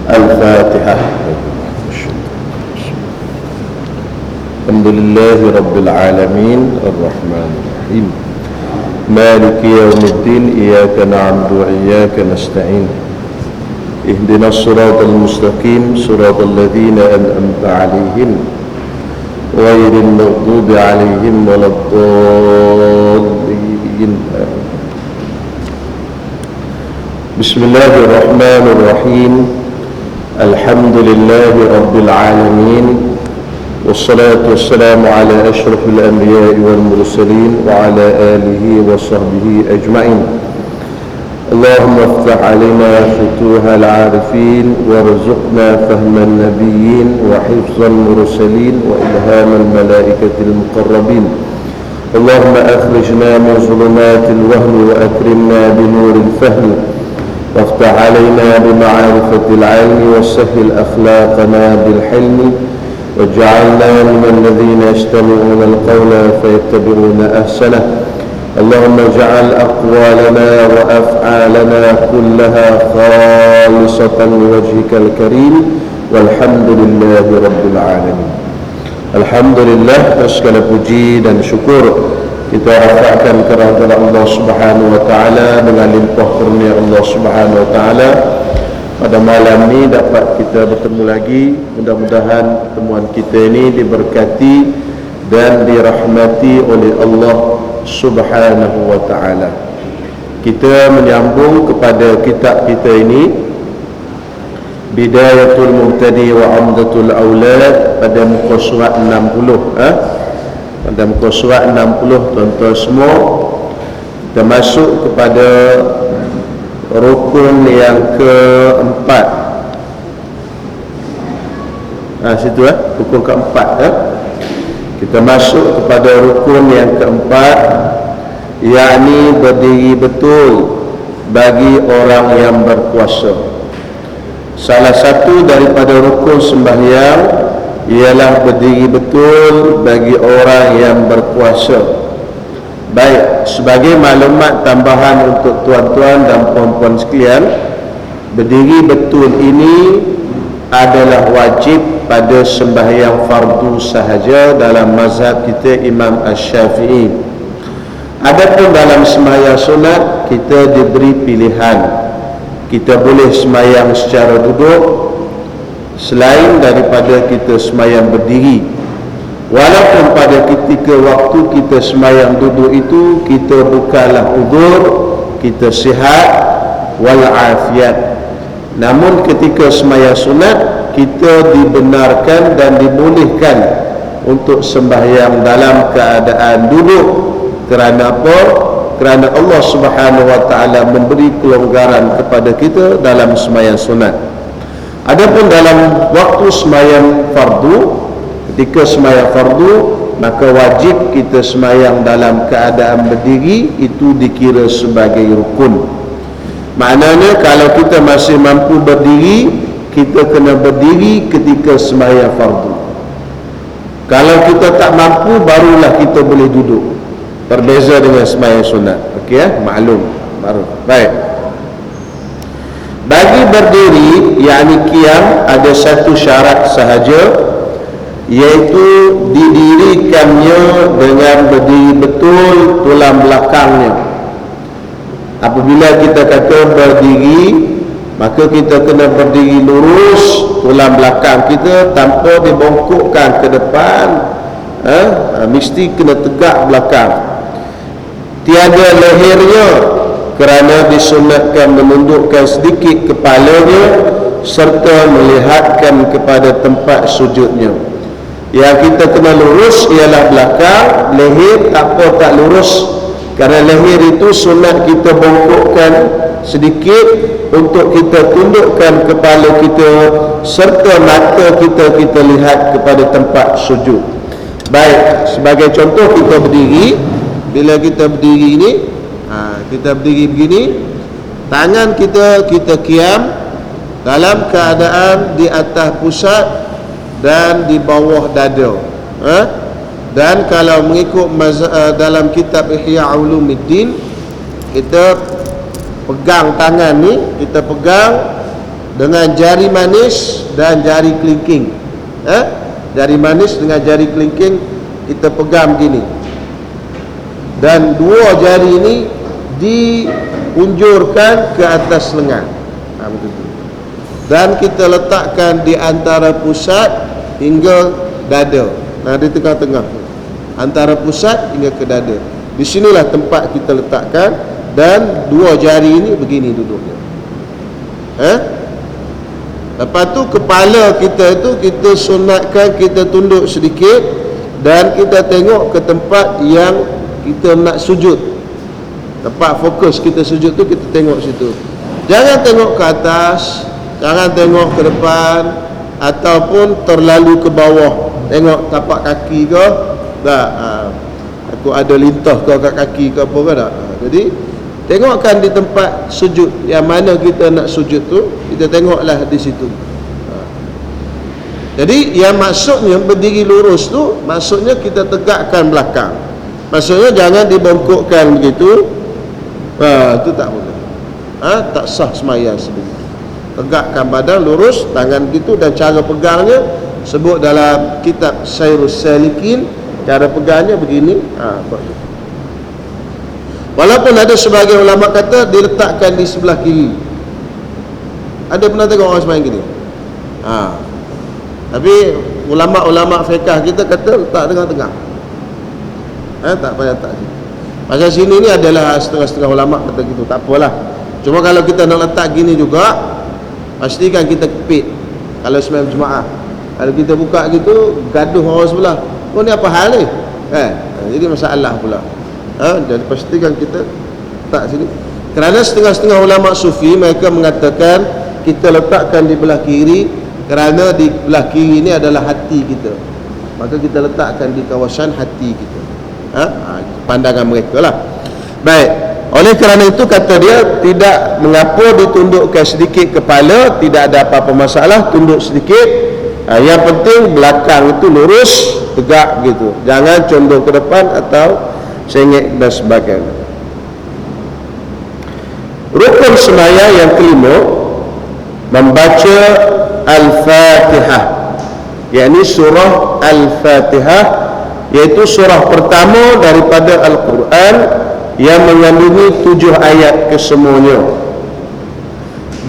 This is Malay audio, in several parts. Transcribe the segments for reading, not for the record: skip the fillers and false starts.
Al-Fatihah. Alhamdulillahi Rabbil Alamin Ar-Rahmanir-Rahim Maliki Yawmiddin Iyaka na'budu wa iyaka nasta'in Ihdinas siratal mustaqim Siratal ladzina an'amta 'alaihim ghairil maghdubi 'alaihim waladdallin. Bismillahirrahmanirrahim. Alhamdulillahi Rabbil Alamin. Wassalatu wassalamu ala ashrafil anbiya'i wal mursalin wa ala alihi wa sahbihi ajma'in. Allahumma aftah alaina futuhal arifin warzuqna fahman nabiyyin wa hifzal mursalin wa ilhamal malaikatil muqarrabin. Allahumma akhrijna min zulumatil wahmi wa akrimna binuril fahmi وافتح علينا بمعارفة العلم وسهل أخلاقنا بالحلم واجعلنا من الذين يستمعون القول فيتبعون أحسنه. اللهم اجعل أقوالنا وأفعالنا كلها خالصة لوجهك الكريم والحمد لله رب العالمين. Alhamdulillah, segala puji dan syukur kita rafa'kan kepada Allah Subhanahu wa taala dengan limpah kurnia Allah Subhanahu wa taala. Pada malam ini dapat kita bertemu lagi. Mudah-mudahan pertemuan kita ini diberkati dan dirahmati oleh Allah Subhanahu wa taala. Kita menyambung kepada kitab kita ini, Bidayatul Mubtadi wa Umdatul Aulad, pada muka surat 60. Pada muka surat 60, tuan-tuan semua, kita masuk kepada rukun yang keempat. Situ rukun keempat. Kita masuk kepada rukun yang keempat, yakni berdiri betul bagi orang yang berpuasa. Salah satu daripada rukun sembahyang ialah berdiri betul bagi orang yang berpuasa. Baik, sebagai maklumat tambahan untuk tuan-tuan dan puan-puan sekalian, berdiri betul ini adalah wajib pada sembahyang fardu sahaja dalam mazhab kita Imam Asy-Syafi'i. Adapun dalam sembahyang sunat kita diberi pilihan. Kita boleh sembahyang secara duduk selain daripada kita sembahyang berdiri. Walaupun pada ketika waktu kita sembahyang duduk itu kita bukanlah udzur, kita sihat wal afiat. Namun ketika sembahyang sunat kita dibenarkan dan dibolehkan untuk sembahyang dalam keadaan duduk. Kerana apa? Kerana Allah Subhanahu wa taala memberi kelonggaran kepada kita dalam sembahyang sunat. Adapun dalam waktu sembahyang fardu, ketika sembahyang fardu, maka wajib kita sembahyang dalam keadaan berdiri, itu dikira sebagai rukun. Maknanya kalau kita masih mampu berdiri, kita kena berdiri ketika sembahyang fardu. Kalau kita tak mampu, barulah kita boleh duduk. Berbeza dengan sembahyang sunat. Okey maklum. Baru. Baik. Bagi berdiri, yakni qiyam, ada satu syarat sahaja, iaitu didirikannya dengan berdiri betul tulang belakangnya. Apabila kita kata berdiri, maka kita kena berdiri lurus tulang belakang kita tanpa dibongkokkan ke depan. Mesti kena tegak belakang. Tiada lehernya, kerana disunatkan menundukkan sedikit kepalanya serta melihatkan kepada tempat sujudnya. Yang kita kena lurus ialah belakang, leher tak lurus. Kerana leher itu sunat kita bongkokkan sedikit untuk kita tundukkan kepala kita serta mata kita lihat kepada tempat sujud. Baik, sebagai contoh kita berdiri. Bila kita berdiri ini, kita berdiri begini, tangan kita qiyam dalam keadaan di atas pusat dan di bawah dada. Dan kalau mengikut dalam kitab Ihya Ulumuddin, kita pegang tangan ni, kita pegang dengan jari manis dan jari kelingking. Jari manis dengan jari kelingking kita pegang begini, dan dua jari ini diunjurkan ke atas lengan, begitu. Dan kita letakkan di antara pusat hingga dada. Di tengah-tengah, antara pusat hingga ke dada. Di sinilah tempat kita letakkan, dan dua jari ini begini duduknya. Lepas tu kepala kita itu kita sunatkan kita tunduk sedikit, dan kita tengok ke tempat yang kita nak sujud. Tempat fokus kita sujud tu kita tengok situ. Jangan tengok ke atas, jangan tengok ke depan, ataupun terlalu ke bawah. Tengok tapak kaki ke tak, aku ada lintah ke kat kaki ke apa ke tak. Jadi tengokkan di tempat sujud yang mana kita nak sujud tu, kita tengoklah di situ. Jadi yang maksudnya berdiri lurus tu, maksudnya kita tegakkan belakang. Maksudnya jangan dibongkokkan begitu. Itu tak boleh. Tak sah sembahyang sebegitu. Tegakkan badan lurus, tangan gitu, dan cara pegangnya sebut dalam kitab Syairus Salikin, cara pegangnya begini. Walaupun ada sebagian ulama kata diletakkan di sebelah kiri. Ada pernah tengok orang sembahyang gini? Tapi ulama-ulama fiqh kita kata letak tengah-tengah. Tak payah letak sini. Pasal sini ni adalah setengah-setengah ulama kata gitu, tak apalah. Cuma kalau kita nak letak gini juga, pastikan kita kepit. Kalau sembahyang jemaah, kalau kita buka gitu, gaduh orang sebelah, oh ni apa hal ni? Jadi masalah pula. Jadi pastikan kita letak sini. Kerana setengah-setengah ulama sufi mereka mengatakan kita letakkan di belah kiri, kerana di belah kiri ini adalah hati kita, maka kita letakkan di kawasan hati kita. Pandangan mereka lah. Baik, oleh kerana itu kata dia, tidak mengapa ditundukkan sedikit kepala, tidak ada apa-apa masalah, tunduk sedikit. Yang penting belakang itu lurus, tegak gitu, jangan condong ke depan atau sengit dan sebagainya. Rukun sembahyang yang kelima, membaca Al-Fatihah, yakni surah Al-Fatihah, iaitu surah pertama daripada Al-Quran yang mengandungi 7 ayat kesemuanya.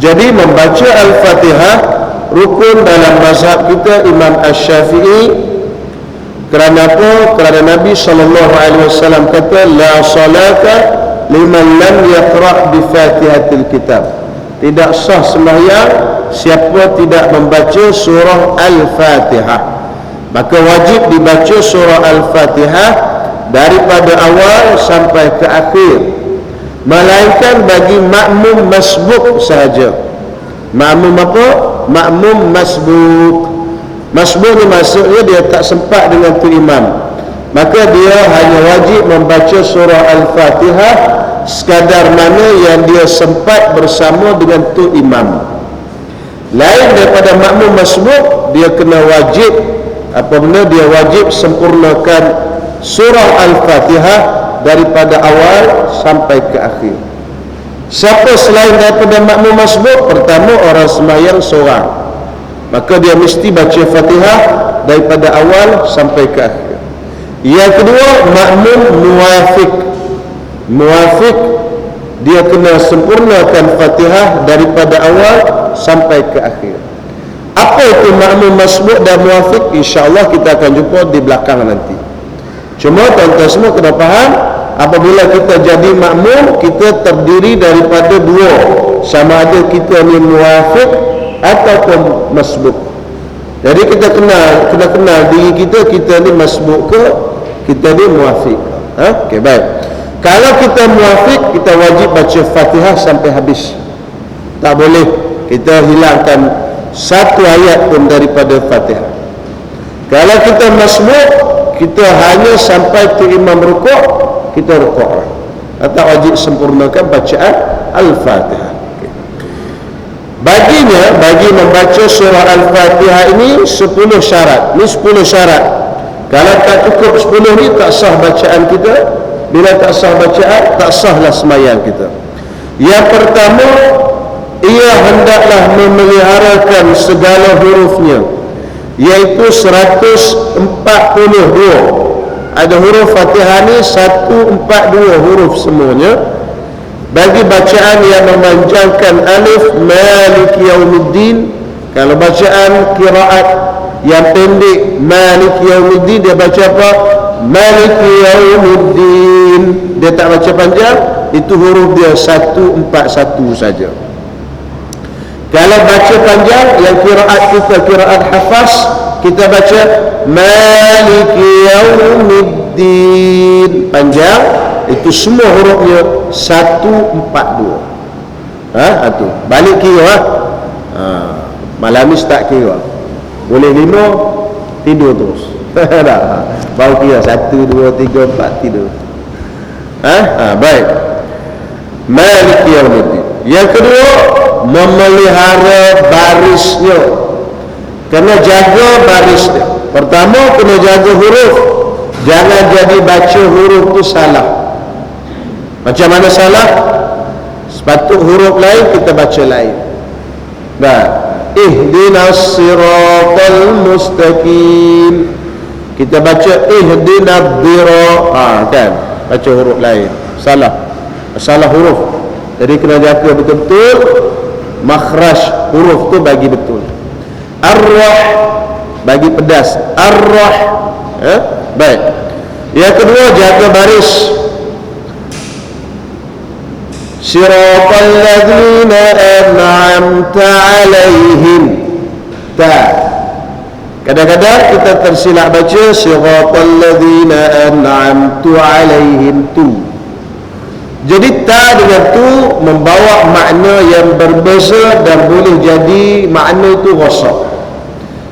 Jadi membaca Al-Fatihah rukun dalam mazhab kita Imam Asy-Syafi'i. Kerana apa? Kerana Nabi SAW kata, la salata liman lam yaqra' bi Fatihatil Kitab. Tidak sah sembahyang siapa tidak membaca surah Al-Fatihah. Maka wajib dibaca surah Al-Fatihah daripada awal sampai ke akhir, melainkan bagi makmum masbuk sahaja. Makmum apa? Makmum masbuk. Masbuk ni maksudnya dia tak sempat dengan tu imam, maka dia hanya wajib membaca surah Al-Fatihah sekadar mana yang dia sempat bersama dengan tu imam. Lain daripada makmum masbuk, dia kena wajib, apabila dia wajib sempurnakan surah Al-Fatihah daripada awal sampai ke akhir. Siapa selain daripada makmum masbuk? Pertama, orang sembahyang seorang, maka dia mesti baca Fatihah daripada awal sampai ke akhir. Yang kedua, makmum muwafiq. Muwafiq, dia kena sempurnakan Fatihah daripada awal sampai ke akhir. Apa itu makmum masbuk dan muwafiq? InsyaAllah kita akan jumpa di belakang nanti. Cuma tuan-tuan semua kena faham, apabila kita jadi makmum, kita terdiri daripada dua, sama ada kita ni muwafiq ataupun masbuk. Jadi kita kena kenal diri kita ni masbuk ke, kita ni muwafiq. Okey, baik. Kalau kita muwafiq, kita wajib baca Fatihah sampai habis. Tak boleh kita hilangkan satu ayat pun daripada Fatihah. Kalau kita masbuk, kita hanya sampai ke imam rukuk, kita rukuk. Tak wajib sempurnakan bacaan Al-Fatihah. Baginya, bagi membaca surah Al-Fatihah ini 10 syarat. Ini 10 syarat. Kalau tak cukup 10 ni, tak sah bacaan kita. Bila tak sah bacaan, tak sahlah sembahyang kita. Yang pertama, ia hendaklah memeliharakan segala hurufnya, iaitu 142. Ada huruf Fatihah ni 142 huruf semuanya. Bagi bacaan yang memanjangkan alif, Maliki Yaumiddin. Kalau bacaan qiraat yang pendek, Maliki Yaumiddin, dia baca apa? Maliki Yaumiddin. Dia tak baca panjang, itu huruf dia 141 saja. Kalau baca panjang, yang qiraat kita qiraat hafaz, kita baca Maliki Yaumiddin panjang, itu semua hurufnya 142. Tu balik kira malam ni start kira, boleh 5 tidur terus. Baru kira 1, 2, 3, 4 tidur. Baik. Maliki Yaumiddin. Yang kedua, memelihara barisnya. Kena jaga baris dia. Pertama, kena jaga huruf. Jangan jadi baca huruf tu salah. Macam mana salah? Sepatut huruf lain kita baca lain. Ihdinas siratal mustaqim, kita baca ihdinas dira, kan? Baca huruf lain. Salah huruf. Jadi kena jaga betul-betul makhraj huruf tu bagi betul. Ar-Rah, bagi pedas. Ar-Rah. Baik. Yang kedua, jaga baris. Siratal ladzina an'amta 'alaihim. Kadang-kadang kita tersilap baca siratal ladzina an'amtu 'alaihim tu. Jadi ta dengan tu membawa makna yang berbeza dan boleh jadi makna itu rosak.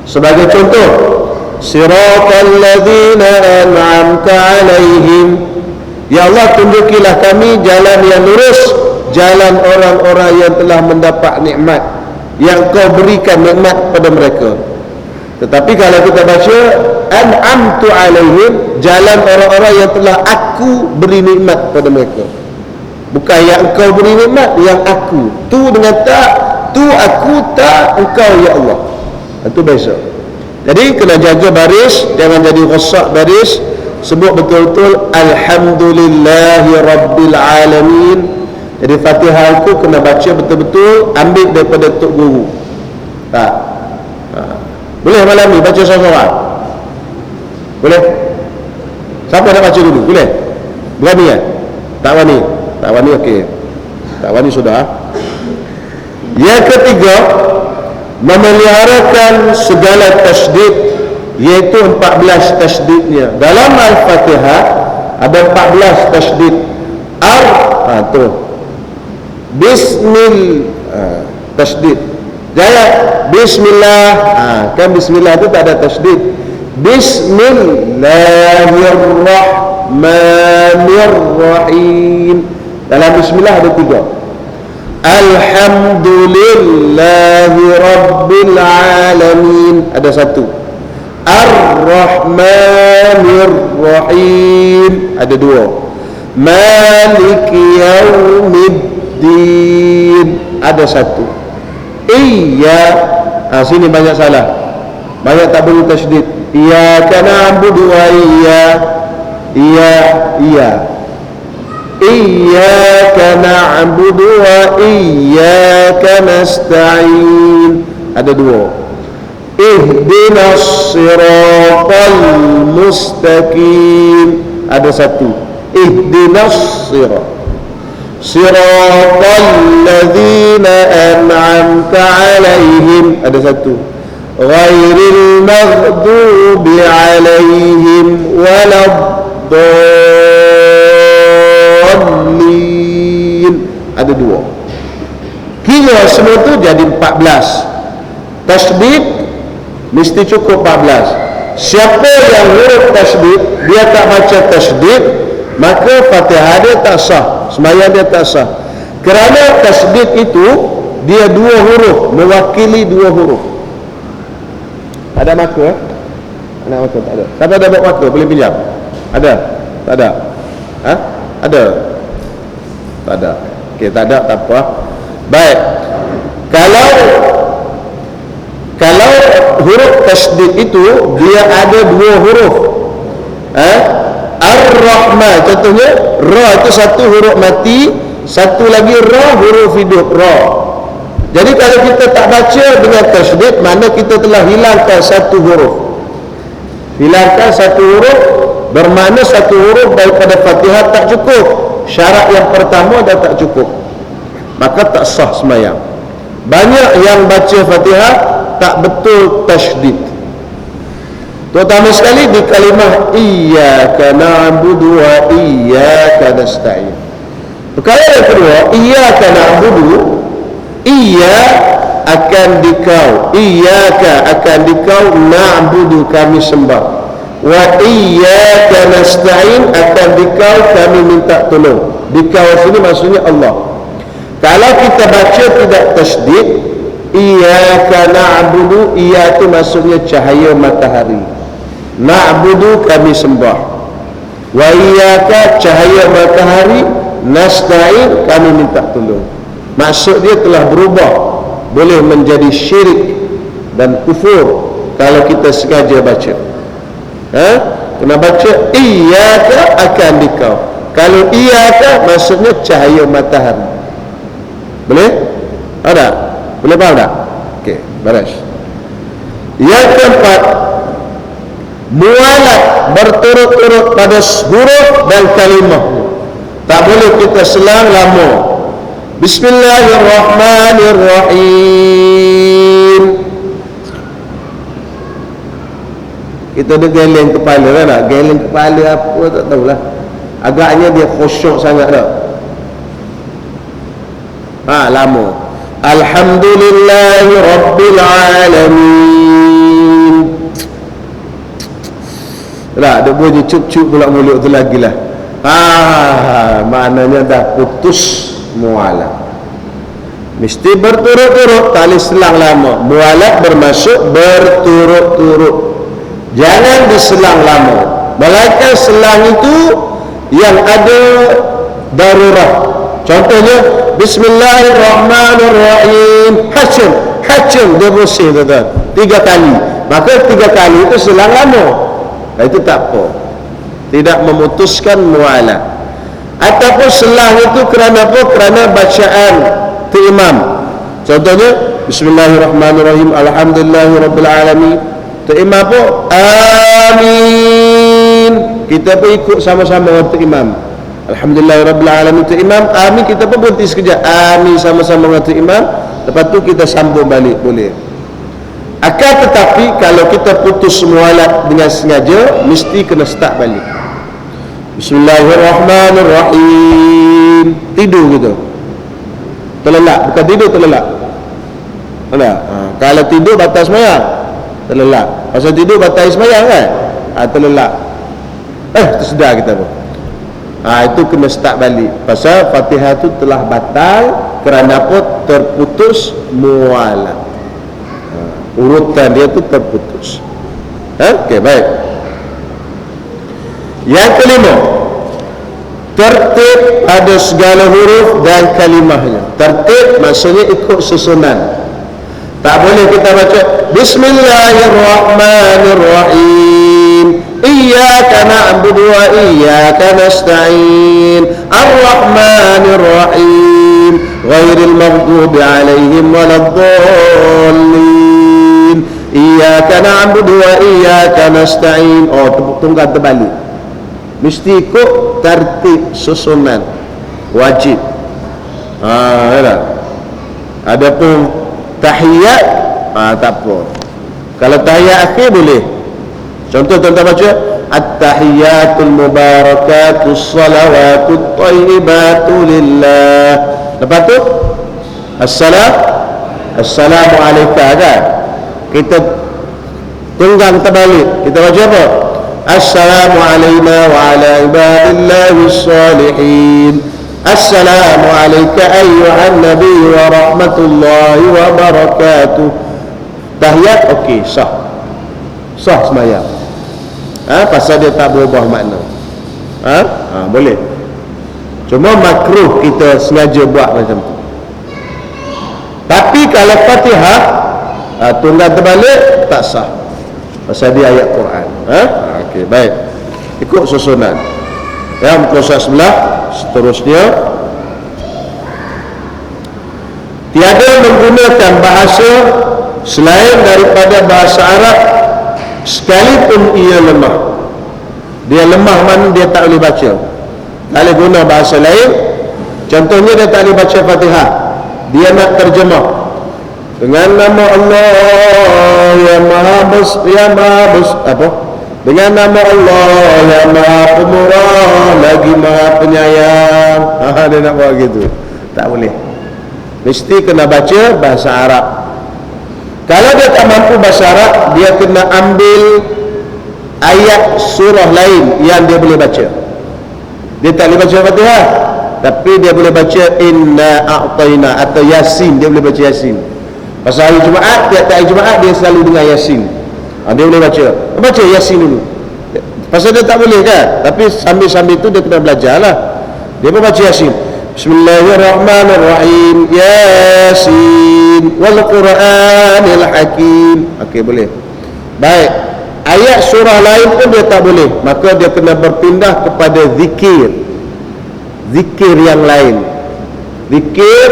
Sebagai contoh, siratal ladzina an'amta 'alaihim, ya Allah, tunjukilah kami jalan yang lurus, jalan orang-orang yang telah mendapat nikmat, yang kau berikan nikmat pada mereka. Tetapi kalau kita baca an'amtu 'alaihim, jalan orang-orang yang telah aku beri nikmat pada mereka. Bukan yang engkau beri nikmat, yang aku. Tu dengan tak, tu aku, tak engkau, ya Allah. Itu biasa. Jadi kena jaga baris, jangan jadi rosak baris. Sebut betul-betul Alhamdulillahi Rabbil Alamin. Jadi Fatihah aku kena baca betul-betul, ambil daripada Tok Guru. Tak? Boleh malam ni baca seorang-seorang? Boleh? Siapa nak baca dulu? Boleh? Berani kan? Tak berani? Tak berani, okey. Tak berani sudah. Yang ketiga, memeliharakan segala tasydid, iaitu 14 tasydidnya. Dalam Al-Fatihah ada 14 tasydid. Tu Bismil tasydid. Jangan Bismillah. Kan Bismillah tu tak ada tasydid. Bismillahirrahmanirrahim. Dalam Bismillah ada 3. Alhamdulillahi Rabbil Alamin, ada 1. Ar-Rahmanir-Rahim, ada 2. Maliki Yaumiddin, ada 1. Sini banyak salah, banyak tak beri tasydid. Iyyaka na'budu wa Iyyaka na'budu wa iyyaka nasta'in, ada 2. Ihdinas siratal mustaqim, ada 1. Ihdinas siratal ladzina an'amta 'alaihim, ada 1. Ghairil maghdubi 'alaihim waladdallin, ada 2. Kira semua tu jadi 14. Tasydid mesti cukup 14. Siapa yang huruf tasydid, dia tak baca tasydid, maka Fatihah dia tak sah, sembahyang dia tak sah. Kerana tasydid itu dia 2 huruf, mewakili 2 huruf. Ada maka? Ada maka? Tak ada. Siapa ada bawa maka? Boleh pinjam? Ada? Tak ada? Ada? Tak ada. Okey, tak ada, tak apa. Baik. Kalau huruf tasydid itu dia ada dua huruf. Ar-Rahman contohnya, ra itu satu huruf mati, satu lagi ra huruf hidup, ra. Jadi kalau kita tak baca dengan tasydid, mana kita telah hilangkan satu huruf. Hilangkan satu huruf bermakna satu huruf daripada Fatihah tak cukup. Syarat yang pertama dah tak cukup, maka tak sah sembahyang. Banyak yang baca Fatihah tak betul tasydid, terutama sekali di kalimah iyyaka na'budu wa iyyaka nasta'in. Perkara yang kedua, iyyaka na'budu, iya akan dikau, iyyaka akan dikau, na'budu kami sembah, wa iyyaka nasta'in akan dikau kami minta tolong. Dikau sini maksudnya Allah. Kalau kita baca tidak tasydid, iyyaka na'budu, iya itu maksudnya cahaya matahari, na'budu kami sembah, wa iyyaka cahaya matahari, nasta'in kami minta tolong. Maksud dia telah berubah, boleh menjadi syirik dan kufur kalau kita sengaja baca. Kena baca iyyaka akan dikau. Kalau iyyaka maksudnya cahaya matahari. Boleh? Ada? Boleh faham tak? Okey, baris. Yang keempat, mualat berturut-turut pada huruf dan kalimah. Tak boleh kita selang lama. Bismillahirrahmanirrahim. Kita ada geleng kepala kan tak? Geleng kepala apa tak tahulah. Agaknya dia khusyuk sangat tak? Lama. Alhamdulillahi Rabbil Alamin. Tak, dia bunyi cup-cup pula mulut tu lagi lah. Maknanya dah putus mualat. Mesti berturut-turut, tak boleh selang lama. Mualat bermaksud berturut-turut, jangan diselang lama. Melainkan selang itu yang ada darurat. Contohnya Bismillahirrahmanirrahim, hacim dia bersih tuan-tuan 3 kali, maka 3 kali itu selang lama. Itu tak apa, tidak memutuskan mualat. Ataupun selang itu kerana apa? Kerana bacaan tu imam. Contohnya Bismillahirrahmanirrahim, Alhamdulillahirabbil alamin. Tu imam apa? Amin. Kita pun ikut sama-sama dengan tu imam. Alhamdulillahirabbil alamin tu imam, amin, kita pun berhenti sekejap. Amin sama-sama dengan tu imam. Lepas tu kita sambung balik boleh. Akan tetapi kalau kita putus mualat dengan sengaja, mesti kena start balik. Bismillahirrahmanirrahim. Tidur gitu, terlelap. Bukan tidur, terlelap. Kalau tidur batal sembahyang, terlelap. Pasal tidur batal sembahyang kan? Terlelap. Tersedar kita pun. Itu kena start balik. Pasal Fatihah tu telah batal kerana apa? Terputus mualat. Urutan dia tu terputus. Okey, baik. Yang kelima, tertib pada segala huruf dan kalimahnya. Tertib maksudnya ikut susunan. Tak boleh kita baca Bismillahirrahmanirrahim, iyyaka na'budu wa iyyaka nasta'in, ar-rahmanirrahim, ghairil maghdubi 'alaihim waladdallin, iyyaka na'budu wa iyyaka nasta'in. Tunggal terbalik. Mesti ikut tertib susunan, wajib. Adapun tahiyat tak apa. Kalau tahiyat akhir boleh. Contoh tuan-tuan baca at-tahiyatul mubarakatus salawatut thayyibatu lillah. Lepas tu assalamu alayka kan? Kita tunggang terbalik. Kita baca apa? Assalamu alayna wa ala ibadillahis salihin. Assalamu alayka ayyuhan nabi wa rahmatullahi wa barakatuh. Tahiyat okey, sah sembahyang. Pasal dia tak berubah makna. Boleh. Cuma makruh kita sengaja buat macam tu. Tapi kalau Fatihah tunggang terbalik tak sah, pasal dia ayat Quran. Okey, baik, ikut susunan ya. Muka surat sebelah seterusnya, tiada menggunakan bahasa selain daripada bahasa Arab sekalipun ia lemah. Dia lemah mana dia tak boleh baca, tak boleh guna bahasa lain. Contohnya dia tak boleh baca Fatihah, dia nak terjemah dengan nama Allah yang Maha apa? Dengan nama Allah yang Maha Pemurah lagi Maha Penyayang. Dia nak buat gitu, tak boleh. Mesti kena baca bahasa Arab. Kalau dia tak mampu bahasa Arab, dia kena ambil ayat surah lain yang dia boleh baca. Dia tak boleh baca Fatihah, tapi dia boleh baca Inna A'tayna atau Yasin. Dia boleh baca Yasin. Pasal hari Jumaat, tiap-tiap hari Jumaat dia selalu dengar Yasin. Dia boleh baca Yasin dulu. Pasal dia tak boleh kan, tapi sambil-sambil tu dia kena belajar lah. Dia pun baca Yasin. Bismillahirrahmanirrahim. Yasin wal Quranil Hakim. Okey, boleh. Baik, ayat surah lain pun dia tak boleh, maka dia kena berpindah kepada zikir yang lain. Zikir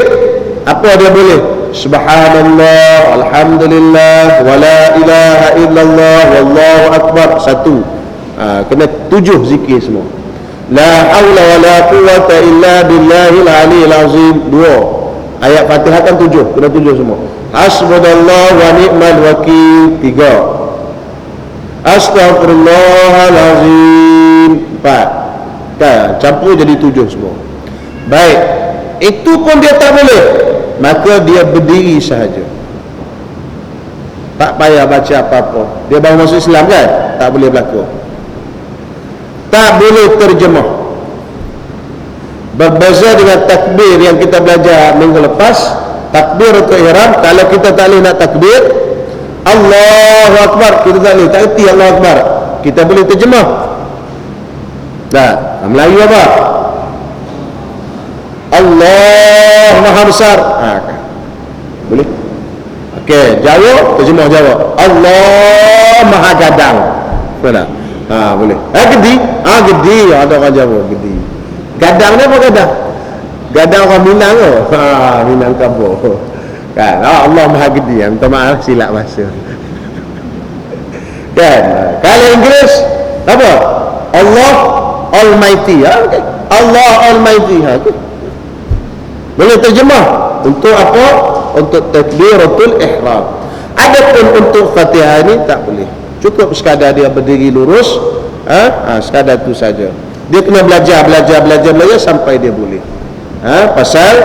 apa dia boleh? Subhanallah, alhamdulillah, wala ilaha illallah, wallahu akbar. Satu. Kena 7 zikir semua. La haula wala quwwata illa billahil aliyil azim. 2. Ayat Fatihah kan 7, kena 7 semua. Hasbunallah wa ni'mal wakil. 3. Astaghfirullahalazim. 4. Kan campur jadi 7 semua. Baik, itu pun dia tak boleh, maka dia berdiri sahaja, tak payah baca apa-apa. Dia baru masuk Islam kan, tak boleh berlaku. Tak boleh terjemah. Berbeza dengan takbir yang kita belajar minggu lepas. Takbir untuk ihram, kalau kita tak boleh nak takbir Allahu Akbar, kita tak boleh, tak erti Allahu Akbar, kita boleh terjemah. Dah, Melayu apa? Allah Maha Besar. Boleh. Okey, Jawa terjemah Jawa. Allah Maha Gadang. Boleh. Boleh. Gedi. Gedi. Ada orang Jawa gedi. Gadang ni apa gadang? Gadang orang Minang ke? Minang Kabur. Kan? Allah Maha Gedi. Minta maaf silap bahasa. Kan? Kalau Inggeris apa? Allah Almighty. Okay. Allah Almighty. Okay. Boleh terjemah. Untuk apa? Untuk takbiratul ihram. Adapun untuk Fatihah ni tak boleh. Cukup sekadar dia berdiri lurus. Sekadar tu saja. Dia kena belajar sampai dia boleh. Pasal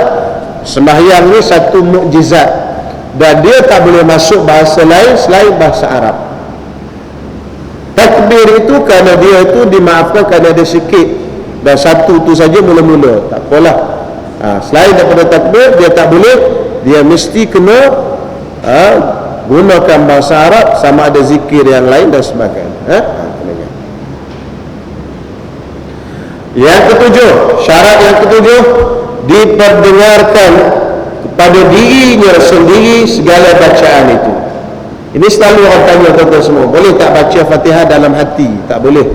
sembahyang ni satu mukjizat, dan dia tak boleh masuk bahasa lain selain bahasa Arab. Takbir itu kerana dia itu dimaafkan kerana dia sikit, dan satu tu saja mula-mula, tak apalah. Selain daripada takbir dia tak boleh, dia mesti kena gunakan bahasa Arab, sama ada zikir yang lain dan sebagainya. Yang ketujuh, syarat yang ketujuh, diperdengarkan kepada dirinya sendiri segala bacaan itu. Ini selalu orang tanya tuan-tuan semua, boleh tak baca Fatihah dalam hati? Tak boleh.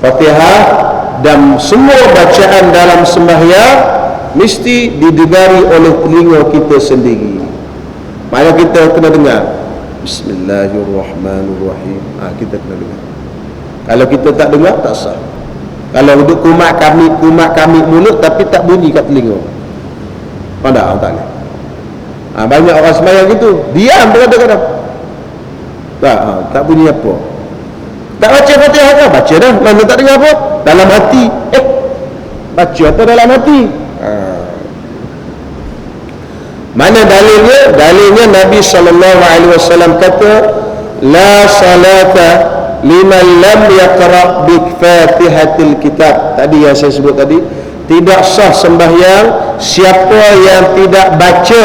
Fatihah dan semua bacaan dalam sembahyang mesti didengari oleh telinga kita sendiri. Maka kita kena dengar Bismillahirrahmanirrahim. Kita kena dengar. Kalau kita tak dengar, tak sah. Kalau duduk kumat kami mulut tapi tak bunyi kat telinga, tak boleh. Banyak orang sembahyang gitu, diam kadang-kadang. Tak bunyi apa. Tak baca Fatihah kan? Baca dah, mana tak dengar apa? Dalam hati. Baca apa dalam hati? Mana dalilnya? Dalilnya Nabi SAW kata, la salata liman lam yaqra' bi Fatihatil Kitab. Tadi yang saya sebut tadi, tidak sah sembahyang siapa yang tidak baca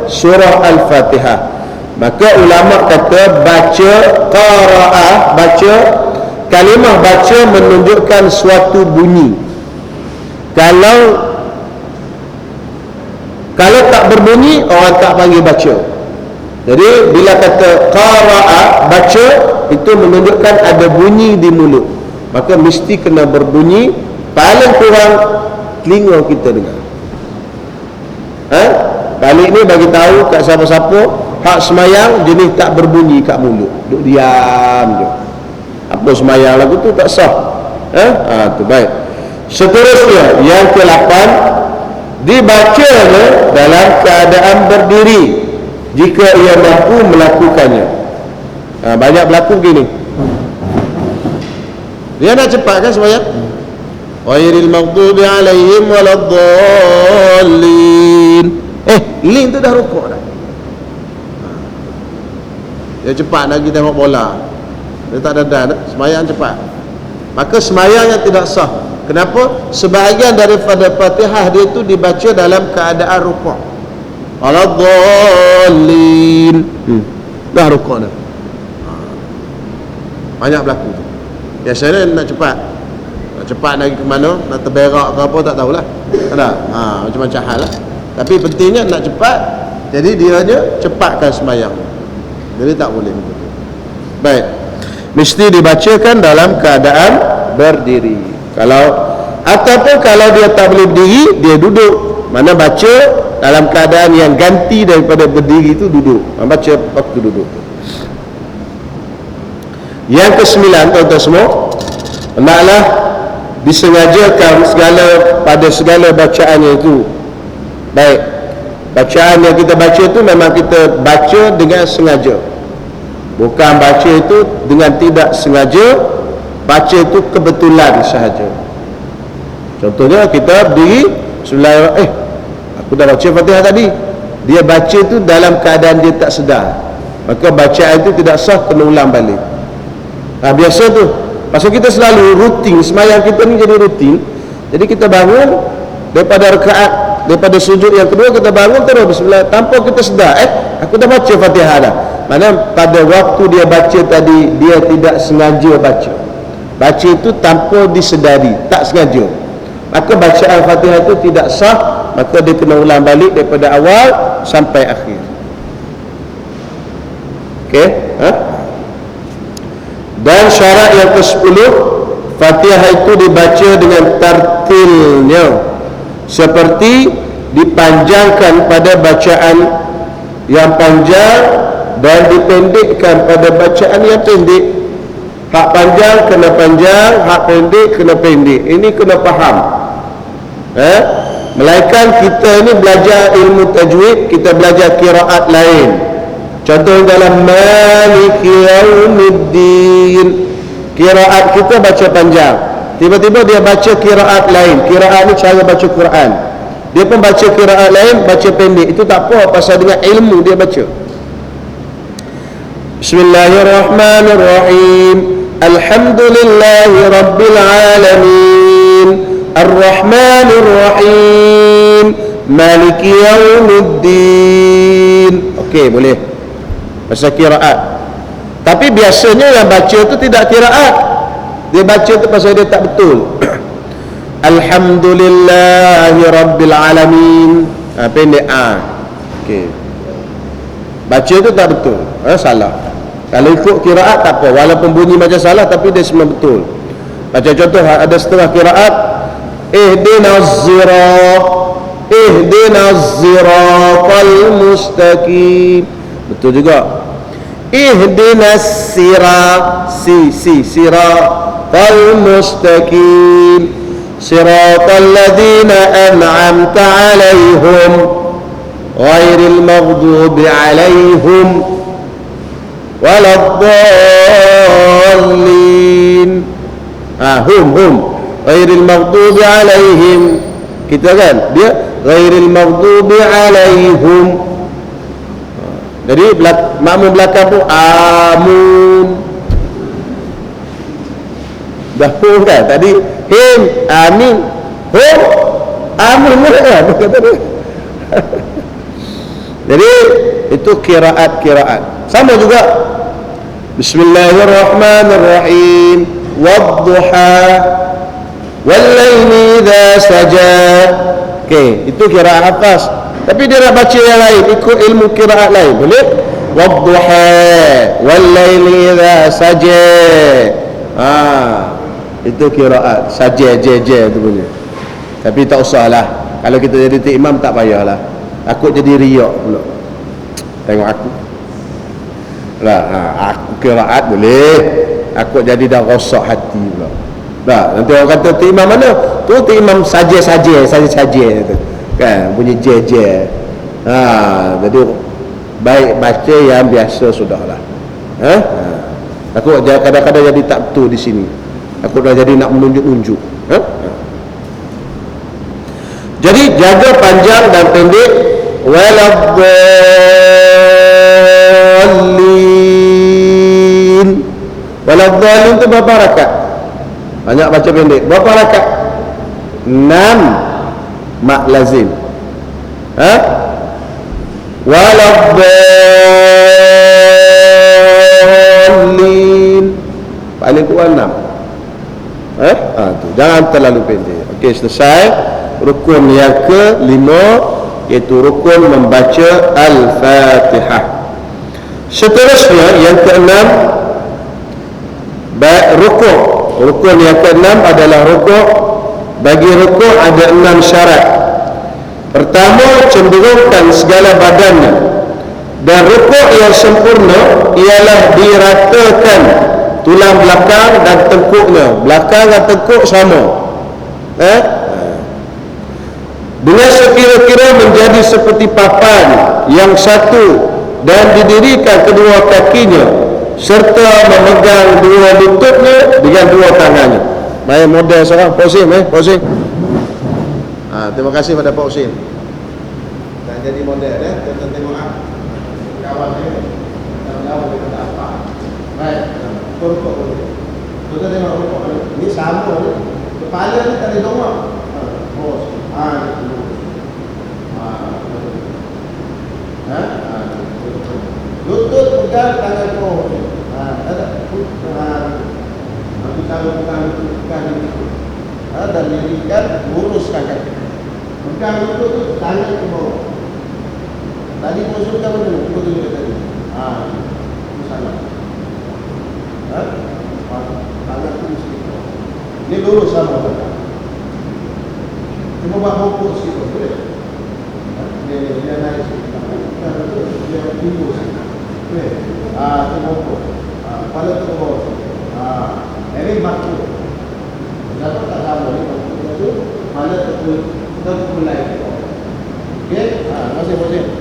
surah Al-Fatihah. Maka ulama kata baca qara'ah, baca, kalimah baca menunjukkan suatu bunyi. Kalau Kalau tak berbunyi, orang tak panggil baca. Jadi bila kata qara'a, baca, itu menunjukkan ada bunyi di mulut, maka mesti kena berbunyi, paling kurang telinga kita dengar. Balik ni bagi tahu kat siapa-siapa hak semayang jenis tak berbunyi kat mulut, duduk diam je. Apa semayang lagu tu tak sah. Tu baik. Seterusnya yang ke-8, dibacanya dalam keadaan berdiri jika ia mampu melakukannya. Banyak berlaku begini, dia nak cepat kan semayang, ghairil maghdubi alaihim waladdallin. Link tu dah rukuk dah. Dia cepat lagi tengok bola, dia tak dadan, semayang cepat, maka semayang yang tidak sah. Kenapa? Sebahagian daripada Fatihah dia tu dibaca dalam keadaan rukuk. Waladdallin, dah rukuk dah. Banyak berlaku tu. Biasanya nak cepat lagi ke mana, nak terberak ke apa, tak tahulah. Ada macam-macam hal lah. Tapi pentingnya nak cepat, jadi dia je cepatkan semayang. Jadi tak boleh begitu. Baik, mesti dibacakan dalam keadaan berdiri. Ataupun kalau dia tak boleh berdiri, dia duduk. Mana baca dalam keadaan yang ganti daripada berdiri itu duduk. Baca waktu duduk. Yang ke-9, tuan-tuan semua, hendaklah disengajakan pada segala bacaannya itu. Baik, bacaan yang kita baca itu memang kita baca dengan sengaja, bukan baca itu dengan tidak sengaja. Baca itu kebetulan sahaja. Contohnya kita berdiri, bismillahirrahmanirrahim, aku dah baca Fatihah tadi, dia baca itu dalam keadaan dia tak sedar, maka bacaan itu tidak sah, kena ulang balik. Biasa tu, pasal kita selalu rutin, semayang kita ni jadi rutin. Jadi kita bangun daripada rakaat, daripada sujud yang kedua, kita bangun terus bismillah, tanpa kita sedar, aku dah baca Fatihah dah. Mana pada waktu dia baca tadi, dia tidak sengaja baca itu tanpa disedari, tak sengaja, maka bacaan Fatihah itu tidak sah, maka dia kena ulang balik daripada awal sampai akhir. Okey, Dan syarat yang ke-10, Fatihah itu dibaca dengan tartilnya, seperti dipanjangkan pada bacaan yang panjang dan dipendekkan pada bacaan yang pendek. Hak panjang kena panjang, hak pendek kena pendek. Ini kena faham. Melainkan kita ini belajar ilmu tajwid, kita belajar qiraat lain. Contoh dalam Maliki Yaumiddin, qiraat kita baca panjang, tiba-tiba dia baca qiraat lain. Qiraat ni cara baca Quran, dia pun baca qiraat lain, baca pendek. Itu tak apa, pasal dengan ilmu dia baca. Bismillahirrahmanirrahim, alhamdulillahi rabbil alamin, arrahmanirrahim, maliki yaumiddin. Okey, boleh pasal qiraat. Tapi biasanya yang baca tu tidak qiraat, dia baca tu pasal dia tak betul. Alhamdulillahi rabbil alamin, pendek okey, baca tu tak betul, salah. Kalau ikut qiraat tak apa, walaupun bunyi macam salah, tapi dia semua betul. Macam contoh ada setengah qiraat, ihdinas siratal mustaqim, betul juga. Ihdinas siratal mustaqim, siratal ladzina an'amta alaihim ghairil maghdubi alaihim waladdallin. Hum ghairil maghdubi alaihim, kita kan dia ghairil maghdubi alaihim. Jadi makmum belakang pun amun, dah hum kan tadi, him amin, hum amun kan kata dia. Jadi itu qiraat sama juga. Bismillahirrahmanirrahim, wadduha wallaili idza saja. Okey, itu qiraat hafaz. Tapi dia nak baca yang lain, ikut ilmu qiraat lain, boleh? Wadduha wal laili idza saja. Itu qiraat saja je tu boleh. Tapi tak usahlah. Kalau kita jadi imam tak payahlah. Takut jadi riak pula. Tengok aku. Aku qiraat boleh. Aku jadi dah rosak hati pula. Nanti orang kata tu imam mana? Tu imam saja-saja tu. Kan bunyi je. Jadi baik baca yang biasa sudahlah. Aku kadang-kadang jadi tak betul di sini. Aku dah jadi nak menunjuk-nunjuk. Jadi jaga panjang dan pendek. Waladhdallin itu berapa rakaat? Banyak baca pendek. Berapa rakaat? 6 mak lazim. Waladhdallin paling kurang 6. Tu jangan terlalu pendek. Okey, selesai. Rukun yang ke-5 iaitu rukun membaca Al-Fatihah. Seterusnya yang ke-6 rukuk. Rukun yang ke-6 adalah rukuk. Bagi rukuk ada 6 syarat. Pertama, cenderungkan segala badannya. Dan rukuk yang sempurna ialah diratakan tulang belakang dan tengkuknya. Belakang dan tengkuk sama. Dengan sekira-kira menjadi seperti papan yang satu dan didirikan kedua kakinya serta memegang dua lututnya dengan dua tangannya. Main model seorang Pak Husin, Pak Husin. Terima kasih pada Pak Husin. Dah jadi model kita tengok kawan dia. Kawan dia kata apa? Baik, rukuk. Kita tengok rukuk ni sama ni. Kepala ni tak ada dongak. Lutut pegang tangan kau. Ada. Aku tahu pegang lutut. Dan dirikan luruskan kaki. Pegang lutut tu tangan ke bawah. Tadi musuh kamu dulu, cuba tunjuk tadi. Itu salah. Tangan tu mesti. Ini lurus sama tak? Cuma buat bongkok sikit boleh? Dia naik sikit. Dia timbul sikit. Boleh? Itu bongkok. Kepala tu ke bawah sikit. Ini makhluk. Kenapa tak sama ni? Makhluk tu kepala terpulai ke bawah. Okey? Masing-masing.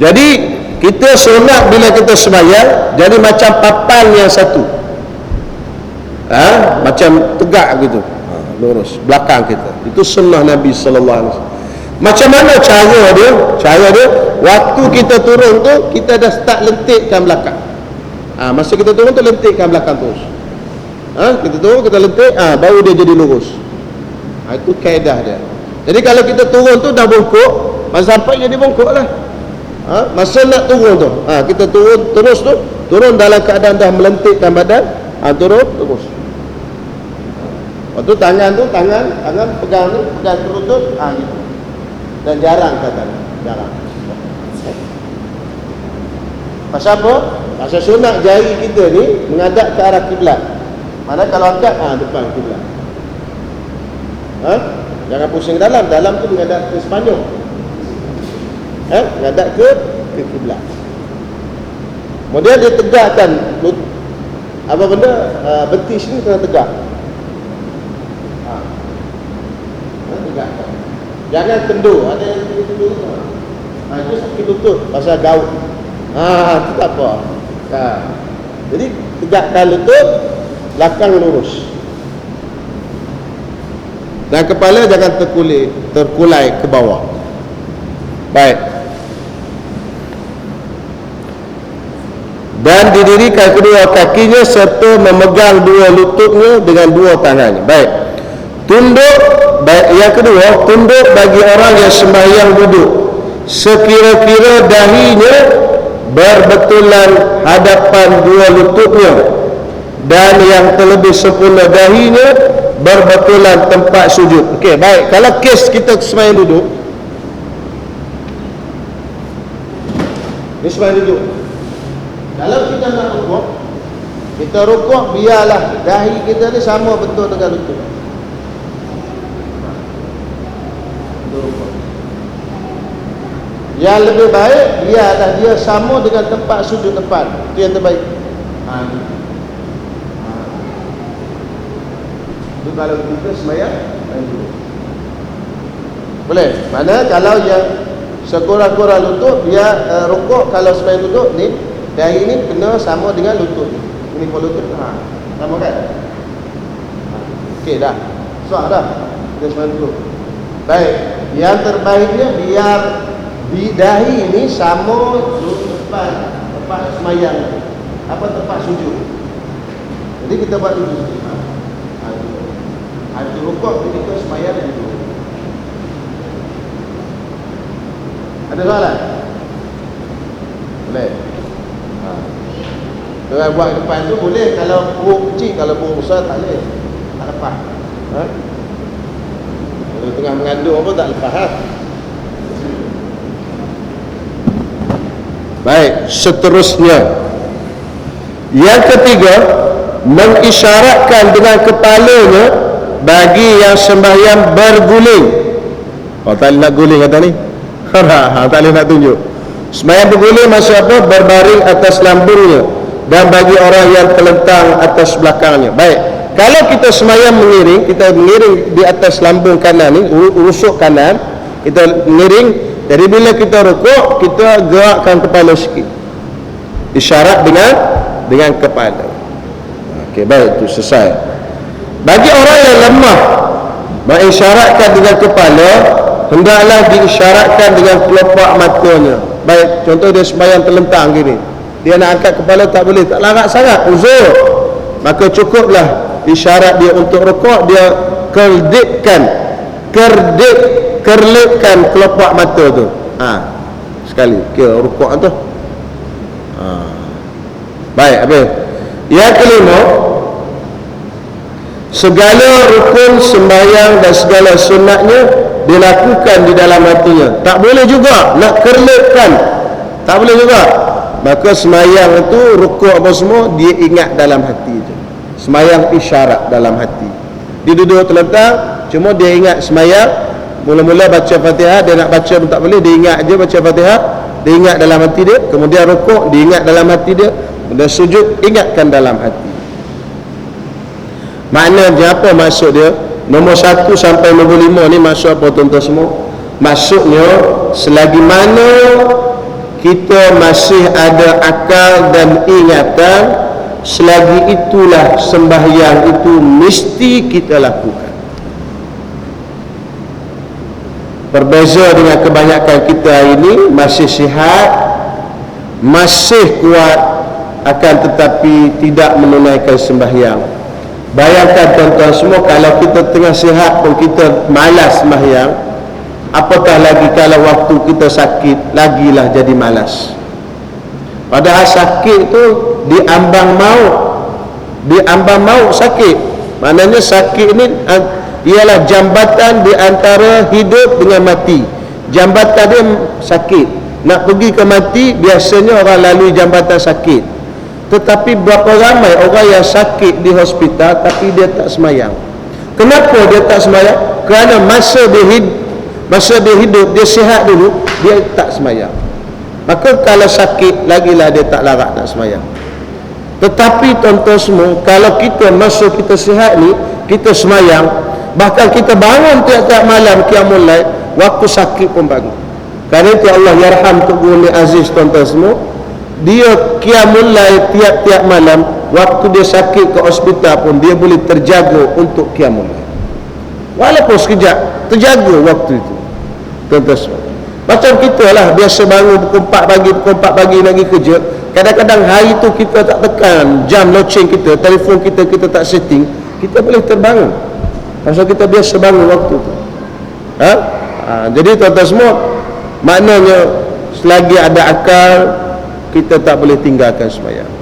Jadi kita sunat bila kita sembahyang jadi macam papan yang satu. Macam tegak gitu. Lurus belakang kita. Itu sunnah Nabi sallallahu alaihi wasallam. Macam mana cara dia? Cara dia waktu kita turun tu kita dah start lentikkan belakang. Masa kita turun tu lentikkan belakang terus. Kita turun kita lentik, baru dia jadi lurus. Itu kaedah dia. Jadi kalau kita turun tu dah bongkok, masa sampai jadi bongkok lah. Masa nak turun tu kita turun terus tu, turun dalam keadaan dah melentikkan badan, turun terus. Waktu tangan pegang ni, pegang lutut, gitu. Dan jarang kata, jarang. Pasal apa? Pasal sunat jari kita ni menghadap ke arah kiblat. Mana kalau angkat depan kiblat. Jangan pusing dalam tu menghadap ke Sepanyol. Menghadap ke kiblat. Kemudian dia tegakkan apa benda, betis ni kena tegak. Tegakkan. Jangan kendur. Ada yang kendur tu. Itu sakit lutut pasal gaut. Itu tak apa. Jadi tegakkan lutut, belakang lurus. Dan kepala jangan terkulai ke bawah. Baik. Dan didirikan kedua kakinya serta memegang dua lututnya dengan dua tangannya. Baik. Tunduk. Yang kedua, tunduk bagi orang yang sembahyang duduk. Sekira-kira dahinya berbetulan hadapan dua lututnya dan yang terlebih sempurna dahinya berbetulan tempat sujud. Okey, baik. Kalau kes kita sembahyang duduk, ni sembahyang duduk. Kalau kita nak rukuk, kita rukuk biarlah dahi kita ni sama betul dengan lutut. Yang lebih baik biarlah dia sama dengan tempat sujud depan. Itu yang terbaik. Itu kalau kita sembahyang duduk. Boleh? Mana kalau yang sekurang-kurang lutut dia rukuk, kalau sembahyang duduk ni dahi ni kena sama dengan lutut. Ini kalau lutut sama kan? Okey dah. Suah dah. Kita sembahyang duduk. Baik. Yang terbaiknya biar di dahi ini sama depan tempat sembahyang, apa tempat sujud. Jadi kita buat dulu. Itu rukuk, jadi kita sembahyang dulu. Ada soalan? Boleh. Kalau buat depan tu boleh, kalau buruk kecil, kalau buruk besar tak boleh. Tak lepas. Kalau tengah mengandung apa tak lepas Baik, seterusnya yang ketiga, mengisyaratkan dengan kepalanya bagi yang sembahyang berguling. Tak boleh nak guling kata ni. Tak boleh nak tunjuk. Sembahyang berguling maksud apa? Berbaring atas lambungnya, dan bagi orang yang terlentang atas belakangnya. Baik, kalau kita sembahyang mengiring, kita mengiring di atas lambung kanan ni, rusuk kanan, kita mengiring. Jadi bila kita rukuk, kita gerakkan kepala sikit. Isyarat dengan kepala. Okey, baik, itu selesai. Bagi orang yang lemah, mengisyaratkan dengan kepala, hendaklah diisyaratkan dengan kelopak matanya. Baik, contoh dia sembahyang terlentang gini, dia nak angkat kepala tak boleh, tak larat sangat, uzur, maka cukuplah isyarat dia untuk rukuk, dia kerlipkan kelopak mata tu. Sekali kira rukuk tu. Baik, habis. Yang kelima, segala rukun sembahyang dan segala sunatnya dilakukan di dalam hatinya. Tak boleh juga nak kerlipkan, tak boleh juga. Maka sembahyang itu rukuk apa semua dia ingat dalam hati je. Sembahyang isyarat dalam hati. Dia duduk terlentang, cuma dia ingat sembahyang. Mula-mula baca Fatihah, dia nak baca pun tak boleh, dia ingat je baca Fatihah, dia ingat dalam hati dia. Kemudian rukuk, dia ingat dalam hati dia. Kemudian sujud, ingatkan dalam hati. Maknanya apa maksud dia? Nombor 1 sampai nombor 5 ni maksud apa tuan-tuan semua? Maksudnya, selagi mana kita masih ada akal dan ingatan, selagi itulah sembahyang itu mesti kita lakukan. Berbeza dengan kebanyakan kita hari ini, masih sihat, masih kuat, akan tetapi tidak menunaikan sembahyang. Bayangkan tuan-tuan semua, kalau kita tengah sihat pun kita malas sembahyang, apatah lagi kalau waktu kita sakit, lagilah jadi malas. Padahal sakit tu diambang maut sakit. Maknanya sakit ni ialah jambatan di antara hidup dengan mati. Jambatan dia sakit. Nak pergi ke mati, biasanya orang lalui jambatan sakit. Tetapi berapa ramai orang yang sakit di hospital tapi dia tak semayang. Kenapa dia tak semayang? Kerana masa dia hidup, dia sihat dulu, dia tak semayang. Maka kalau sakit, lagilah dia tak larat nak semayang. Tetapi tuan-tuan semua, kalau kita masa kita sihat ni, kita semayang, bahkan kita bangun tiap-tiap malam qiyamul lail, waktu sakit pun bangun. Kerana itu Allah yarham Tok Guru Aziz tuan-tuan semua, dia qiyamul lail tiap-tiap malam, waktu dia sakit ke hospital pun dia boleh terjaga untuk qiyamul lail. Walaupun sekejap, terjaga waktu itu. Tuan-tuan semua, macam kita lah, biasa bangun pukul 4 pagi nak pergi kerja. Kadang-kadang hari tu kita tak tekan jam loceng kita, telefon kita tak setting, kita boleh terbangun pasal kita biasa bangun waktu tu. Jadi tuan-tuan semua, maknanya selagi ada akal, kita tak boleh tinggalkan sembahyang.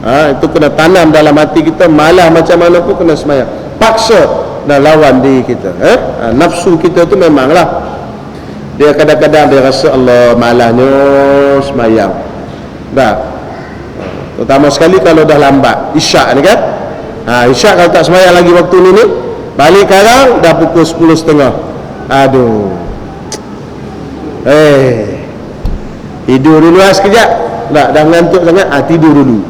Itu kena tanam dalam hati kita, malah macam mana pun kena semayang, paksa dan lawan diri kita. Nafsu kita tu memanglah dia kadang-kadang dia rasa Allah malahnya semayang dah, terutama sekali kalau dah lambat isyak ni kan. Isyak kalau tak semayang lagi waktu ni balik sekarang dah pukul 10.30. Aduh, tidur dulu lah sekejap. Dah mengantuk sangat, tidur dulu.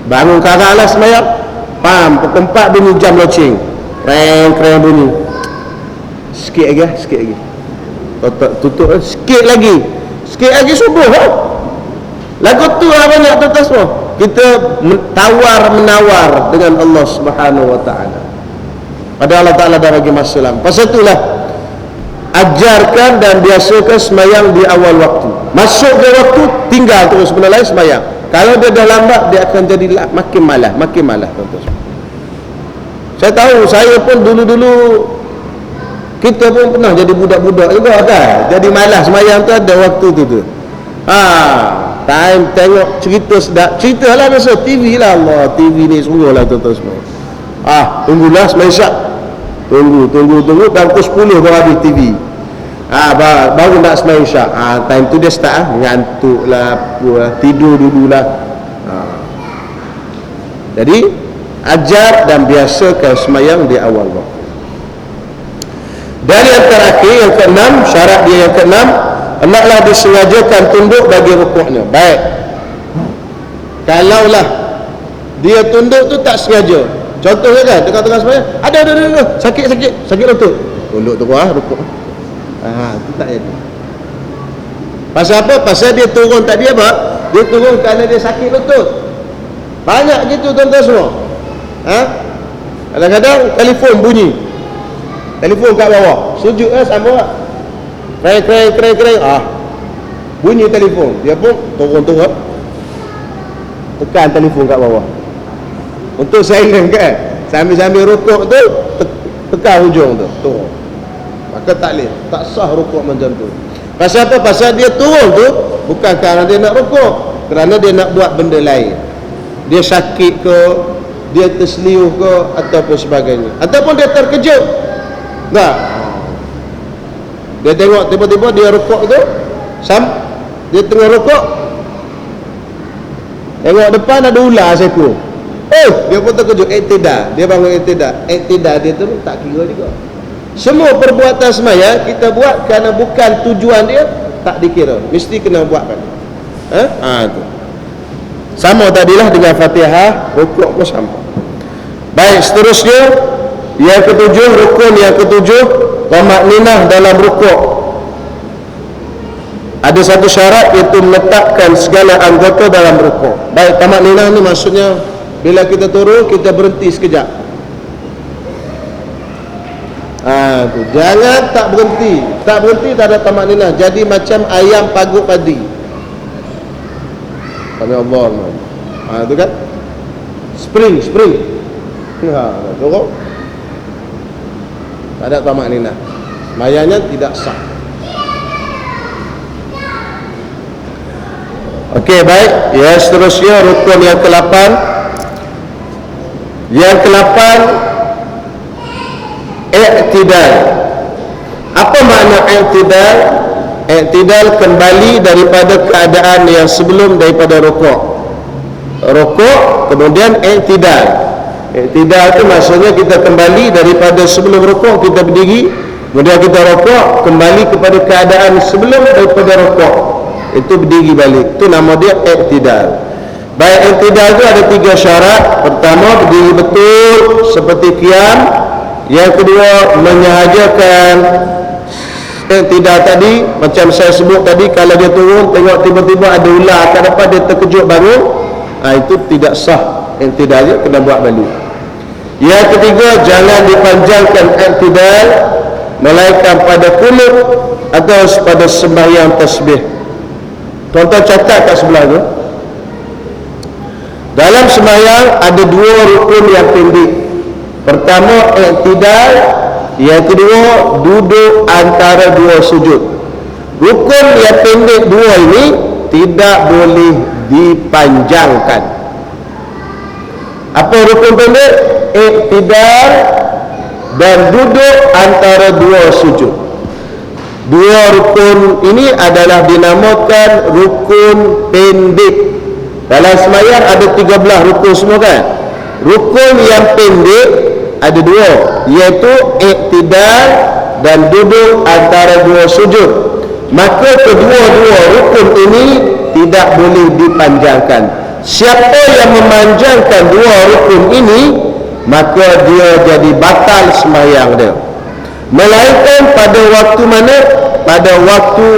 Bangun sekarang lah semayang. Pukul 4 bunyi jam loceng, kreng bunyi. Sikit lagi tutup sikit lagi subuh. Lagu tu lah banyak tuan semua. Kita menawar dengan Allah Subhanahu Wa Taala. Padahal Allah Taala dah bagi masa lama. Pasal itulah ajarkan dan biasakan semayang di awal waktu. Masuk ke waktu, tinggal terus benda lain semayang. Kalau dia dah lambat, dia akan jadi makin malas tuan-tuan. Saya tahu, saya pun dulu-dulu kita pun pernah jadi budak-budak juga kan. Jadi malas semayang tu ada waktu tu. Time tengok cerita sedap. Ceritalah biasa TV lah. Allah, TV ni sungguhlah tuan-tuan semua. Tunggulah semayang syak. Tunggu dan pukul 10 baru habis TV. Baru nak semayang syak. Time tu dia start ngantuk lah, tidur dululah. Jadi ajar dan biasakan semayang di awal waktu. Dan yang terakhir, yang keenam, syarat dia yang keenam, hendaklah disengajakan tunduk bagi rukuknya. Baik, kalaulah dia tunduk tu tak sengaja, contohnya kan tengah-tengah sembahyang ada sakit lutut, tunduk tu rukuk. Itu tak jadi. Pasal apa? Pasal dia turun tadi apa? Dia turun kerana dia sakit lutut. Banyak gitu tuan-tuan semua. Kadang-kadang telefon bunyi, telefon kat bawah, sujud sama lah, kreng, bunyi telefon, dia pun turun tekan telefon kat bawah untuk silent kan, sambil rukuk tu tekan hujung tu turun. Maka tak sah rukuk macam tu. Pasal apa? Pasal dia turun tu bukan kerana dia nak rukuk, kerana dia nak buat benda lain. Dia sakit ke, dia terseliuh ke, ataupun sebagainya, ataupun dia terkejut. Dia tengok tiba-tiba dia rukuk tu, dia tengah rukuk, tengok depan ada ular seekor. Dia pun terkejut. Dia bangun iktidal dia tu tak kira juga. Semua perbuatan semaya kita buat kerana bukan tujuan dia, tak dikira, mesti kena buatkan. Tu sama tadilah dengan Fatihah, rukuk pun sama. Baik, seterusnya yang ketujuh, rukun yang ketujuh, tamakninah dalam rukuk. Ada satu syarat, iaitu meletakkan segala anggota dalam rukuk. Baik, tamakninah ni maksudnya bila kita turun, kita berhenti sekejap. Jangan tak berhenti tak ada tamakninah, jadi macam ayam pagut padi. Kami Allah. Itu kan spring turun, tak ada tamakninah, semayangnya tidak sah. Okey, baik. Ya, seterusnya rukun yang ke-8. Yang ke-8, i'tidal. Apa makna i'tidal? I'tidal kembali daripada keadaan yang sebelum daripada rukuk. Rukuk kemudian i'tidal. I'tidal itu maksudnya kita kembali daripada sebelum rukuk kita berdiri, kemudian kita rukuk, kembali kepada keadaan sebelum daripada rukuk, itu berdiri balik. Itu nama dia i'tidal. Baik, i'tidal itu ada 3 syarat. Pertama, berdiri betul seperti qiyam. Yang kedua, menyahajakan i'tidal tadi, macam saya sebut tadi, kalau dia turun tengok tiba-tiba ada ular kat depan, dia terkejut bangun, itu tidak sah i'tidalnya, kena buat balik. Yang ketiga, jangan dipanjangkan i'tidal melainkan pada qunut atau pada sembahyang tasbih. Tuan-tuan catat kat sebelah tu, dalam sembahyang ada 2 rukun yang pendek. Pertama, i'tidal. Yang kedua, duduk antara 2 sujud. Rukun yang pendek 2 ini tidak boleh dipanjangkan. Apa rukun pendek? Iktidal dan duduk antara dua sujud. Dua rukun ini adalah dinamakan rukun pendek. Dalam sembahyang ada 13 rukun semua kan? Rukun yang pendek ada dua, iaitu iktidal dan duduk antara dua sujud. Maka kedua-dua rukun ini tidak boleh dipanjangkan. Siapa yang memanjangkan dua rukun ini, maka dia jadi batal sembahyang dia. Melainkan pada waktu mana? Pada waktu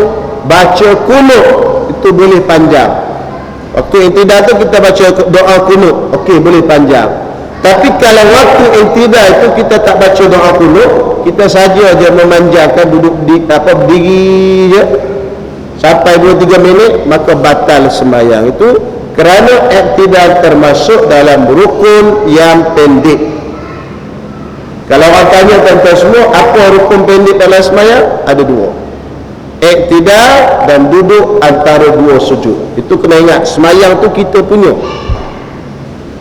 baca kunut, itu boleh panjang. Waktu iktidal tu kita baca doa kunut, okey, boleh panjang. Tapi kalau waktu iktidal itu kita tak baca doa kunut, kita saja je memanjangkan, duduk berdiri je sampai 2-3 minit, maka batal sembahyang itu, kerana iktidal termasuk dalam rukun yang pendek. Kalau orang tanya tuan-tuan semua, apa rukun pendek dalam sembahyang? Ada dua, iktidal dan duduk antara dua sujud. Itu kena ingat, sembahyang tu kita punya,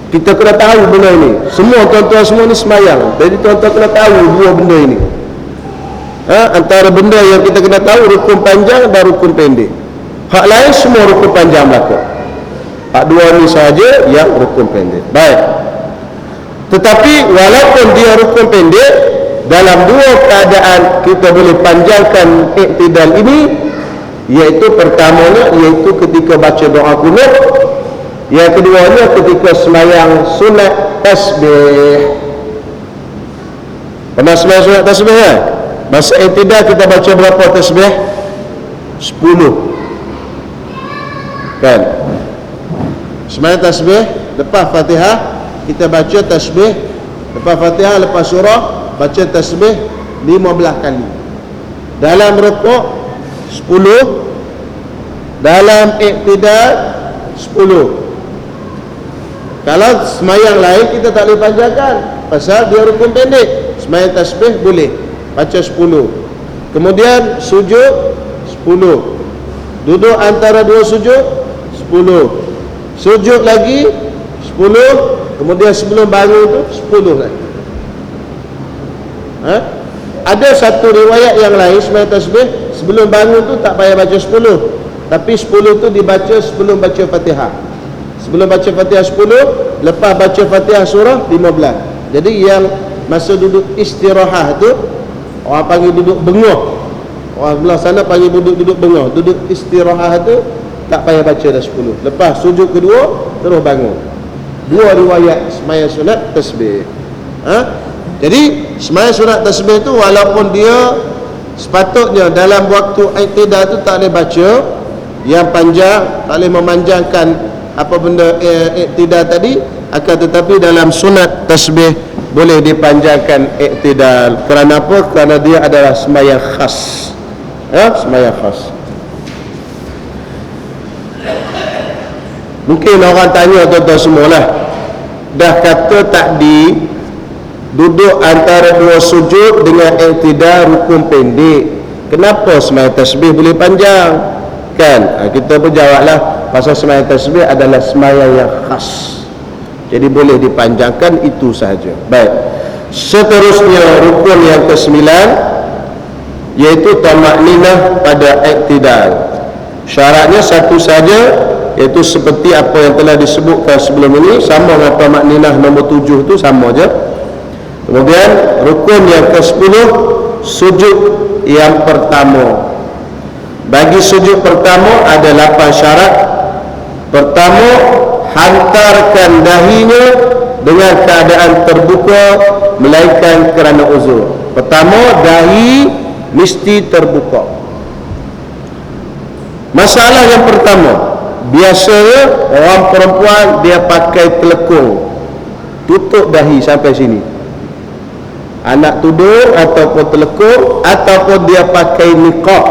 kita kena tahu benda ini. Semua tuan-tuan semua ni sembahyang, jadi tuan-tuan kena tahu dua benda ini. Antara benda yang kita kena tahu, rukun panjang dan rukun pendek. Hak lain semua rukun panjang belaka. Hak dua ni sahaja yang rukun pendek. Baik. Tetapi walaupun dia rukun pendek, dalam dua keadaan kita boleh panjangkan iktidal ini, iaitu pertamanya iaitu ketika baca doa kunut, yang keduanya ketika sembahyang sunat tasbih. Pernah sembahyang sunat tasbih kan? Masa iktidal kita baca berapa tasbih? 10 kan? Sembahyang tasbih lepas Fatihah kita baca tasbih, lepas Fatihah, lepas surah baca tasbih 15 kali. Dalam rukuk 10, dalam iktidal 10. Kalau sembahyang lain kita tak boleh panjangkan, pasal dia rukun pendek. Sembahyang tasbih boleh baca 10, kemudian sujud 10, duduk antara dua sujud 10, sujud lagi 10, kemudian sebelum bangun tu 10 lagi. Ada satu riwayat yang lain sembahyang tasbih sebelum bangun tu tak payah baca 10, tapi 10 tu dibaca sebelum baca Fatihah. Sebelum baca Fatihah 10, lepas baca Fatihah surah 15. Jadi yang masa duduk istirahat tu orang panggil duduk bengah. Orang belah sana panggil duduk bengah. Duduk istirahat tu tak payah baca dah 10. Lepas sujud kedua terus bangun. Dua riwayat sembahyang sunat tasbih. Jadi sembahyang sunat tasbih tu walaupun dia sepatutnya dalam waktu iktidal tu tak boleh baca yang panjang, tak boleh memanjangkan apa benda iktidal tadi, akan tetapi dalam sunat tasbih boleh dipanjangkan iktidal. Kerana apa? Kerana dia adalah sembahyang khas. Sembahyang khas. Mungkin orang tanya tuan-tuan semualah, dah kata takdi duduk antara dua sujud dengan iktidal rukun pendek, kenapa sembahyang tasbih boleh panjang? Kan? Kita pun jawablah, pasal sembahyang tasbih adalah sembahyang yang khas, jadi boleh dipanjangkan, itu sahaja. Baik. Seterusnya rukun yang ke-9, iaitu tamakninah pada iktidal. Syaratnya satu saja, iaitu seperti apa yang telah disebutkan sebelum ini, sama dengan tamakninah nombor 7 tu, sama je. Kemudian rukun yang ke-10, sujud yang pertama. Bagi sujud pertama ada 8 syarat. Pertama, hantarkan dahinya dengan keadaan terbuka, melainkan kerana uzur. Pertama, dahi mesti terbuka. Masalah yang pertama, biasanya orang perempuan dia pakai telekung, tutup dahi sampai sini. Anak tudung ataupun telekung, ataupun dia pakai niqab.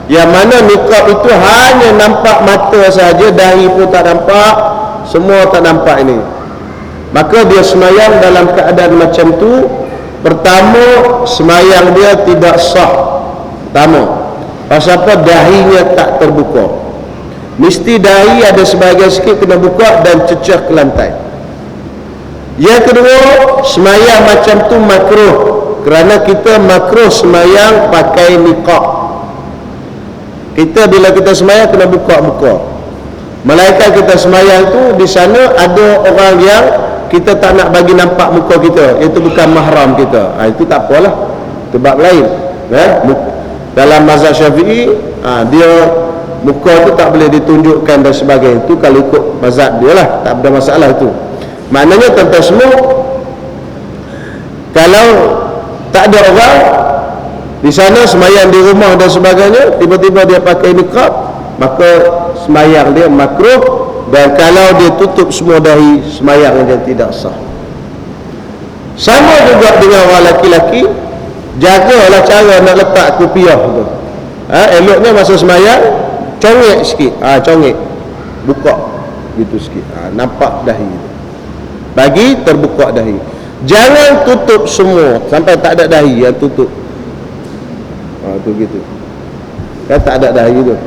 Yang mana niqab itu hanya nampak mata saja, dahi pun tak nampak, semua tak nampak ini. Maka dia sembahyang dalam keadaan macam tu. Pertama, sembahyang dia tidak sah. Pertama, pasal apa? Dahinya tak terbuka. Mesti dahi ada sebahagian sikit kena buka dan cecah ke lantai. Yang kedua, semayang macam tu makruh, kerana kita makruh semayang pakai niqab. Kita bila kita semayang kena buka muka. Melainkan kita semayang tu di sana ada orang yang kita tak nak bagi nampak muka kita, itu bukan mahram kita. Itu tak apalah, itu bab lain. Dalam mazhab Syafi'i, dia muka tu tak boleh ditunjukkan dan sebagainya. Itu kalau ikut mazhab dia lah, tak ada masalah itu. Maknanya tuan-tuan semua, kalau tak ada orang di sana semayang di rumah dan sebagainya, tiba-tiba dia pakai niqab, maka semayang dia makruh. Dan kalau dia tutup semua dahi, semayang dia tidak sah. Sama juga dengan orang lelaki-lelaki, jagalah cara nak letak kopiah tu. Eloknya masa semayang congek sikit, congek, buka gitu sikit, nampak dahi tu, bagi terbuka dahi. Jangan tutup semua sampai tak ada dahi yang tutup. Tu gitu, kan tak ada dahi tu.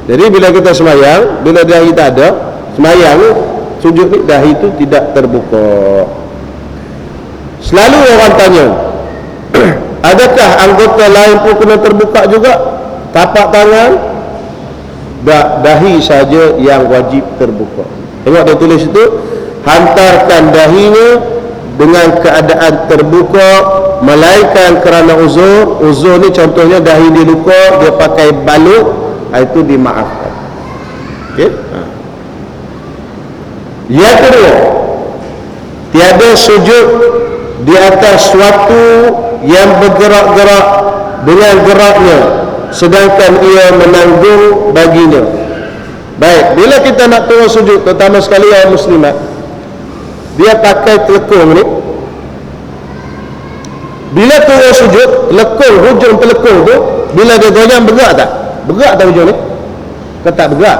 Jadi bila kita semayang, bila dahi tak ada, semayang sujud ni dahi tu tidak terbuka. Selalu orang tanya, adakah anggota lain pun kena terbuka juga? Tapak tangan, dahi saja yang wajib terbuka. Tengok dia tulis itu, hantarkan dahinya dengan keadaan terbuka, melainkan kerana uzur. Uzur ni contohnya dahi dia luka, dia pakai balut, itu dimaafkan. Okey. Yang kedua, tiada sujud di atas suatu yang bergerak-gerak dengan geraknya, sedangkan ia menanggung baginya. Baik, bila kita nak turun sujud, terutama sekali orang muslimat, dia pakai telekung ni. Bila turun sujud, telekung, hujung telekung tu, bila dia goyang, bergerak tak? Bergerak tak hujung ni? Kan tak bergerak.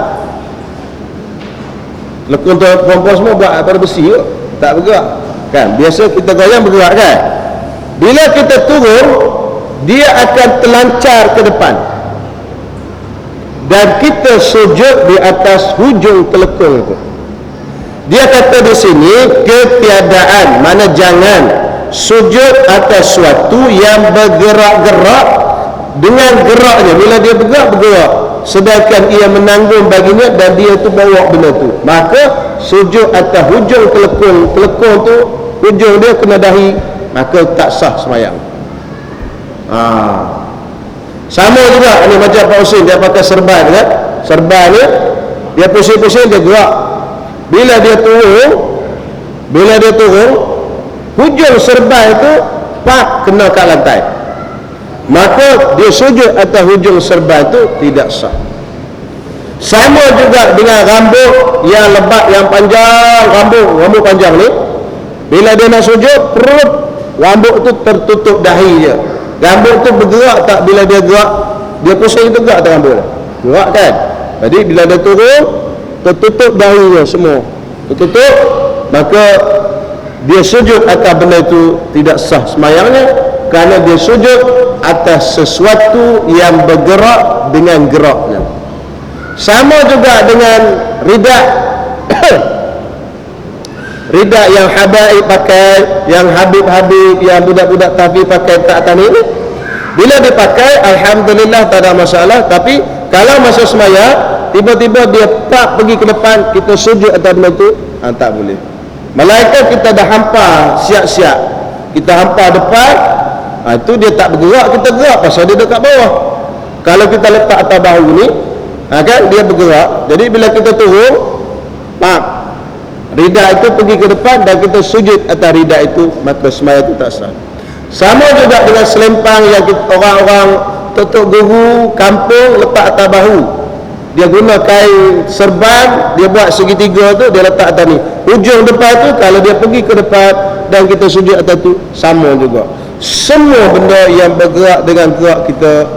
Telekung tu perempuan semua buat pada besi ke? Tak bergerak kan? Biasa kita goyang bergerak kan? Bila kita turun, dia akan terlancar ke depan, dan kita sujud di atas hujung telekung itu. Dia kata di sini ketiadaan, mana jangan sujud atas suatu yang bergerak-gerak dengan geraknya. Bila dia bergerak, sedangkan ia menanggung baginya dan dia tu bawa benda tu, maka sujud atas hujung telekung tu, hujung dia kena dahi, maka tak sah semayang. Sama juga ni macam Pak Husin, dia pakai serban kan? Serban ni dia pusing-pusing, dia gerak. Bila dia turun, hujung serban itu kena kat lantai, maka dia sujud atas hujung serban itu tidak sah. Sama juga dengan rambut yang lebat, yang panjang, rambut panjang ni, bila dia nak sujud, rambut tu tertutup dahi je. Rambut tu bergerak tak? Bila dia gerak, dia pusing tu gerak tak rambut? Gerak kan? Jadi bila dia turun, tertutup dahinya semua, tertutup, maka dia sujud atas benda itu tidak sah semayangnya, kerana dia sujud atas sesuatu yang bergerak dengan geraknya. Sama juga dengan ridak. Ridak yang habaib pakai, yang habib-habib, yang budak-budak tahfiz pakai tak tani ni, bila dipakai alhamdulillah tak ada masalah. Tapi kalau masa semayang tiba-tiba dia pergi ke depan, kita sujud atas benda tu, tak boleh. Melainkan kita dah hampar siap-siap, kita hampar depan, itu dia tak bergerak, kita gerak pasal dia dekat bawah. Kalau kita letak atas bahu ni, kan dia bergerak. Jadi bila kita turun, ridak itu pergi ke depan dan kita sujud atas ridak itu, maka semayang itu tak sah. Sama juga dengan selempang yang orang-orang Tok guru kampung letak atas bahu. Dia guna kain serban, dia buat segitiga tu, dia letak atas ni. Hujung depan tu, kalau dia pergi ke depan dan kita sujud atas tu, sama juga. Semua benda yang bergerak dengan gerak kita,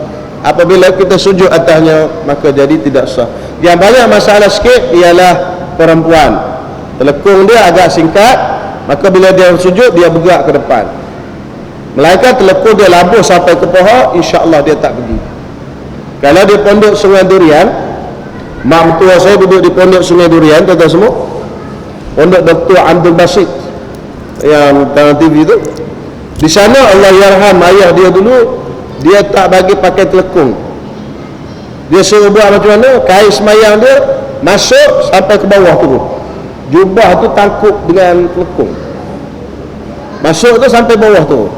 apabila kita sujud atasnya, maka jadi tidak sah. Yang banyak masalah sikit ialah perempuan, telekung dia agak singkat, maka bila dia sujud, dia bergerak ke depan. Melainkan telekung dia labuh sampai ke paha, insya-Allah dia tak pergi. Kalau dia pondok Sungai Durian, Mak mertua saya duduk di pondok Sungai Durian, tuan-tuan semua. Pondok Dr. Abdul Basit yang dalam TV tu. Di sana Allah yarham ayah dia dulu, dia tak bagi pakai telekung. Dia suruh buat macam mana? Kain semayang dia masuk sampai ke bawah tu. Jubah tu tangkup dengan telekung. Masuk tu sampai bawah tu.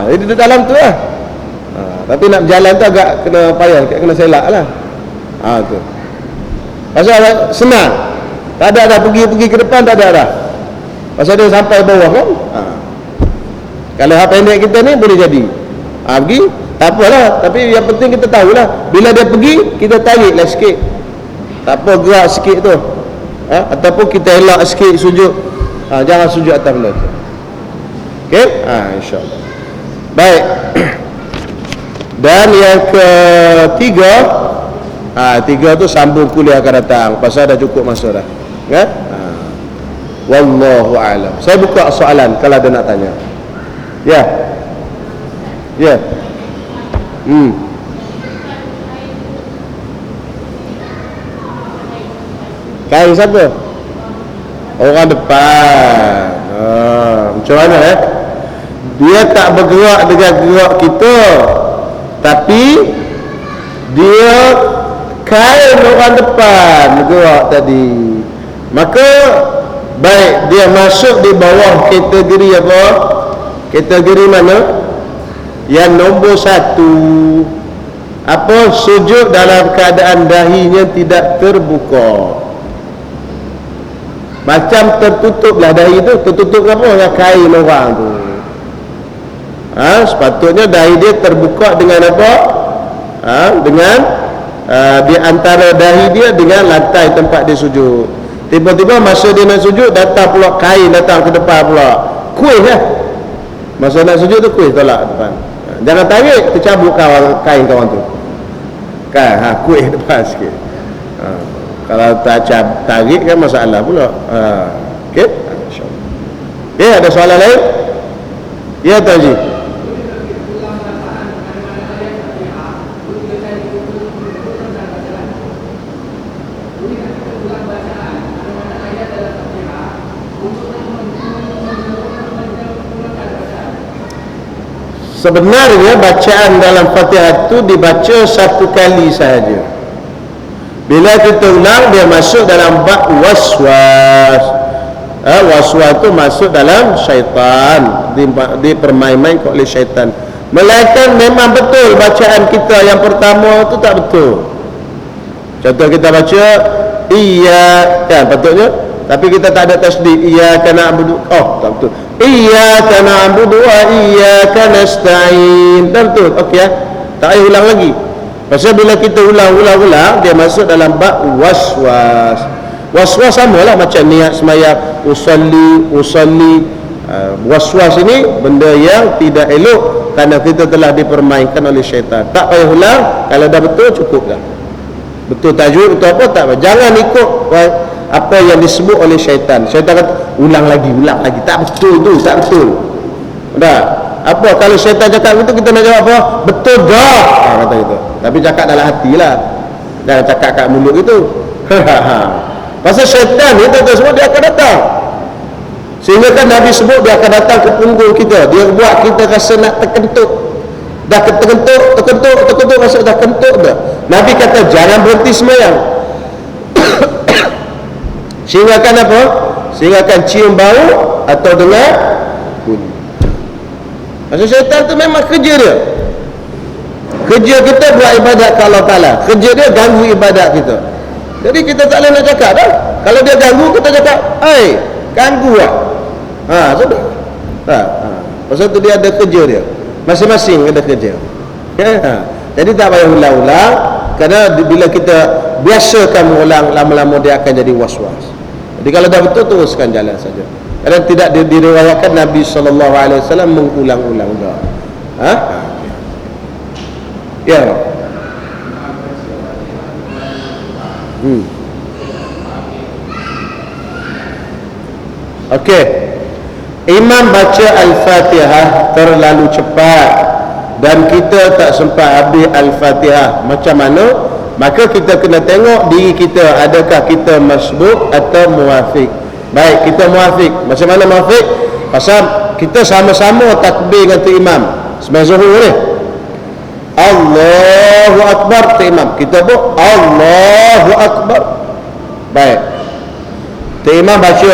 Jadi di dalam tu lah. Tapi nak berjalan tu agak kena payah, kena selak lah. Tu. Pasal senang. Tak ada dah pergi ke depan, tak ada dah. Pasal dia sampai bawah kan. Kalau hak pendek kita ni boleh jadi. Pergi, tak apalah. Tapi yang penting kita tahulah, bila dia pergi, kita tariklah sikit. Tak apa, gerak sikit tu. Ataupun kita elak sikit sujud. Jangan sujud atas benda tu. Okey? InsyaAllah. Baik. Dan yang ketiga, tiga tu sambung kuliah akan datang. Pasal dah cukup masa dah. Kan? Wallahu a'lam. Saya buka soalan kalau ada nak tanya. Ya. Ya. Kain siapa? Orang depan. Macam mana Dia tak bergerak dengan gerak kita, tapi dia kain orang depan bergerak tadi. Maka baik dia masuk di bawah kategori apa? Kategori mana? Yang nombor 1, apa? Sujud dalam keadaan dahinya tidak terbuka. Macam tertutuplah dahi tu. Tertutup apa? Dengan kain orang tu. Sepatutnya dahi dia terbuka dengan apa? Dengan di antara dahi dia dengan lantai tempat dia sujud. Tiba-tiba masa dia nak sujud, datang pula kain datang ke depan pula. Kuih lah. Masa nak sujud tu kuih tolak depan. Jangan tarik, tercabut kain kawan tu. Kan? Kuih depan sikit. Kalau tak tarik kan masalah pula. Okey? InsyaAllah. Okey, ada soalan lain? Ya, Tuan Haji. Sebenarnya bacaan dalam Fatihah itu dibaca satu kali sahaja. Bila kita ulang, dia masuk dalam bab waswas. Waswas itu masuk dalam syaitan, dipermain-main oleh syaitan. Melainkan memang betul bacaan kita yang pertama itu tak betul. Contoh kita baca iya, kan patutnya, tapi kita tak ada tasdid. Iyyaka na'budu. Tak betul. Iyyaka na'budu wa iyyaka nasta'in. Tak betul. Okey tak payah ulang lagi. Pasal bila kita ulang, dia masuk dalam bab waswas. Waswas samalah macam niat sembahyang, usalli. Waswas ini benda yang tidak elok kerana kita telah dipermainkan oleh syaitan. Tak payah ulang. Kalau dah betul, cukup dah. Betul tajwid, betul apa, tak apa. Jangan ikut apa yang disebut oleh syaitan. Syaitan kata ulang lagi. Tak betul tu, tak betul. Dah. Apa kalau syaitan cakap begitu, kita nak jawab apa? Betul dah. Kata gitu. Tapi cakap dalam hatilah. Jangan cakap kat mulut gitu. Pasal syaitan ni tuan-tuan semua dia akan datang. Sehingga kan Nabi sebut dia akan datang ke punggung kita. Dia buat kita rasa nak terkentut. Dah terkentut rasa dah kentut dah. Nabi kata jangan berhenti sembahyang. Sehingga kan apa? Sehingga kan cium bau atau dengar bunyi. Maksud syaitan tu memang kerja dia. Kerja kita buat ibadat ke Allah Ta'ala. Kerja dia ganggu ibadat kita. Jadi kita tak boleh nak cakap dah. Kalau dia ganggu, kita cakap ganggu lah. Sudah. Pasal tu dia ada kerja dia. Masing-masing ada kerja. Jadi tak payah ulang-ulang. Kerana bila kita biasakan mengulang, lama-lama dia akan jadi was-was. Jadi kalau dah betul, teruskan jalan saja. Kerana tidak diriwayatkan Nabi SAW mengulang-ulang dah. Ya. Okey. Imam baca Al-Fatihah terlalu cepat dan kita tak sempat habis Al-Fatihah. Macam mana? Maka kita kena tengok diri kita, adakah kita masbuk atau muwafiq. Baik, kita muwafiq. Macam mana muwafiq? Pasal kita sama-sama takbir dengan tu imam sembahyang zuhur ni. Allahu Akbar tu imam, kita pun Allahu Akbar. Baik, tu imam baca,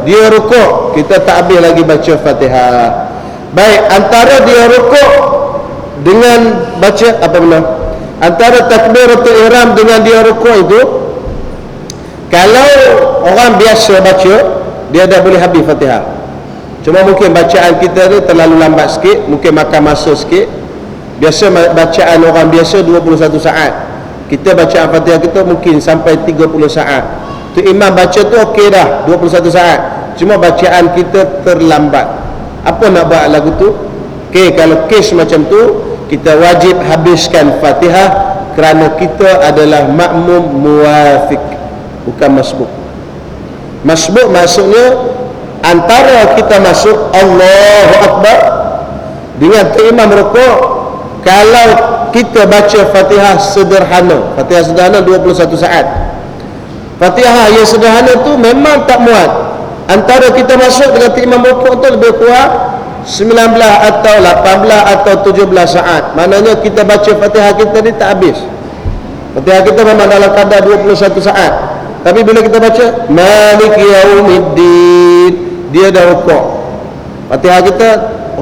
dia rukuk, kita tak habis lagi baca Fatihah. Baik, antara dia rukuk dengan baca apa benda, antara takbiratul ihram dengan dia rukuk itu, kalau orang biasa baca, dia dah boleh habis Fatihah. Cuma mungkin bacaan kita ni terlalu lambat sikit, mungkin makan masa sikit. Biasa bacaan orang biasa 21 saat, kita bacaan Fatihah kita mungkin sampai 30 saat. Tu imam baca tu okey dah 21 saat, cuma bacaan kita terlambat. Apa nak buat lagu tu? Okey, kalau kes macam tu, kita wajib habiskan Fatihah kerana kita adalah makmum muwafiq, bukan masbuk. Masbuk maksudnya antara kita masuk Allahu Akbar dengan tu imam rukuk. Kalau kita baca Fatihah sederhana, Fatihah sederhana 21 saat, Fatihah yang sederhana tu memang tak muat. Antara kita masuk dengan imam rukuk tu lebih kurang 19 atau 18 atau 17 saat. Maknanya kita baca Fatihah kita ni tak habis. Fatihah kita memang dalam kadar 21 saat. Tapi bila kita baca Maliki Yaumiddin, dia dah rukuk. Fatihah kita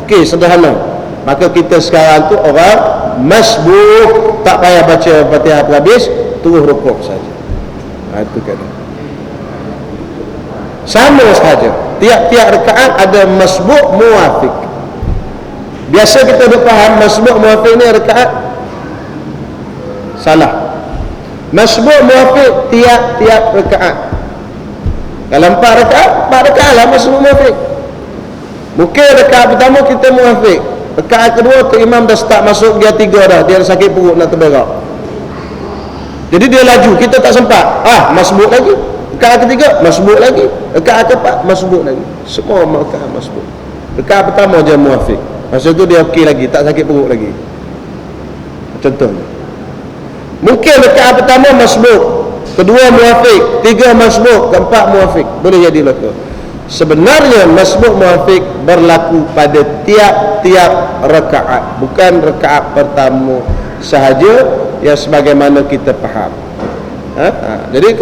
okey, sederhana. Maka kita sekarang tu orang masbuk, tak payah baca Fatihah habis, terus rukuk saja. Itu kata. Sama saja. Tiap-tiap rakaat ada masbuk muwafiq. Biasa kita dah faham masbuk muwafiq ni rakaat. Salah. Masbuk muwafiq tiap-tiap rakaat. Kalau 4 rakaat lah masbuk muwafiq. Mungkin rakaat pertama kita muwafiq, rakaat kedua tu imam dah start masuk dia 3 dah, dia dah sakit perut nak terberak, jadi dia laju, kita tak sempat, masbuk lagi. Rakaat ketiga masbuk lagi, rakaat keempat masbuk lagi, semua rakaat masbuk. Rakaat pertama je muwafiq, masa tu dia okey lagi, tak sakit perut lagi. Contohnya, mungkin rakaat pertama masbuk, kedua muwafiq, tiga masbuk, keempat muwafiq, boleh jadi laka. Sebenarnya masbuk muwafiq berlaku pada tiap-tiap rakaat, bukan rakaat pertama sahaja yang sebagaimana kita faham. Jadi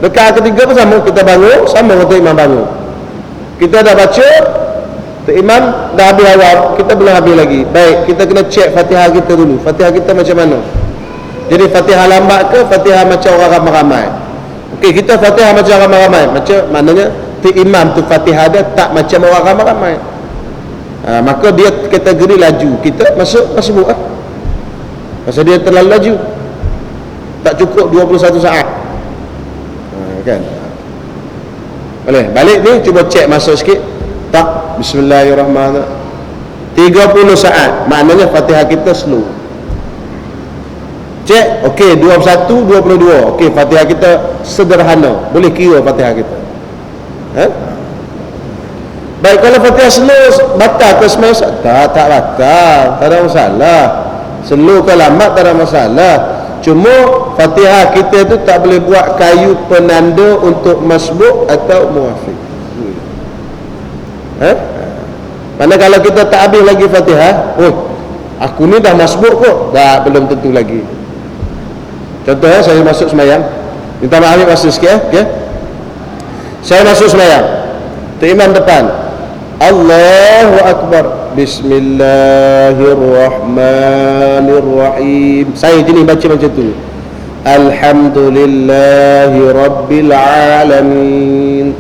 rakaat ketiga pun sama, kita bangun sama untuk imam bangun. Kita dah baca, imam dah habis awal, kita belum habis lagi. Baik, kita kena cek Fatihah kita dulu. Fatihah kita macam mana? Jadi Fatihah lambat ke Fatihah macam orang ramai-ramai? Okey, kita Fatihah macam ramai-ramai, macam maknanya imam tu Fatihah dia tak macam orang ramai-ramai, maka dia kategori laju, kita masuk masbuk pasal dia terlalu laju, tak cukup 21 saat, kan? Boleh balik ni, cuba cek masuk sikit, tak, bismillahirrahmanirrahim, 30 saat, maknanya Fatihah kita slow. Cek, okey, 21, 22, okey, Fatihah kita sederhana, boleh kira Fatihah kita. Baik, kalau Fatihah slow batal ke semasa? Tak batal, tak ada masalah. Slow ke lambat tak ada masalah. Cuma Fatihah kita tu tak boleh buat kayu penanda untuk masbuk atau muwafiq. Mana kalau kita tak habis lagi Fatihah, aku ni dah masbuk kok, dah belum tentu lagi. Contohnya saya masuk sembahyang, minta maaf masuk sikit okay? Saya masuk sembahyang, tu imam depan, Allahu Akbar, Bismillahirrahmanirrahim. Saya jenis baca macam tu, Alhamdulillahi Rabbil Alamin,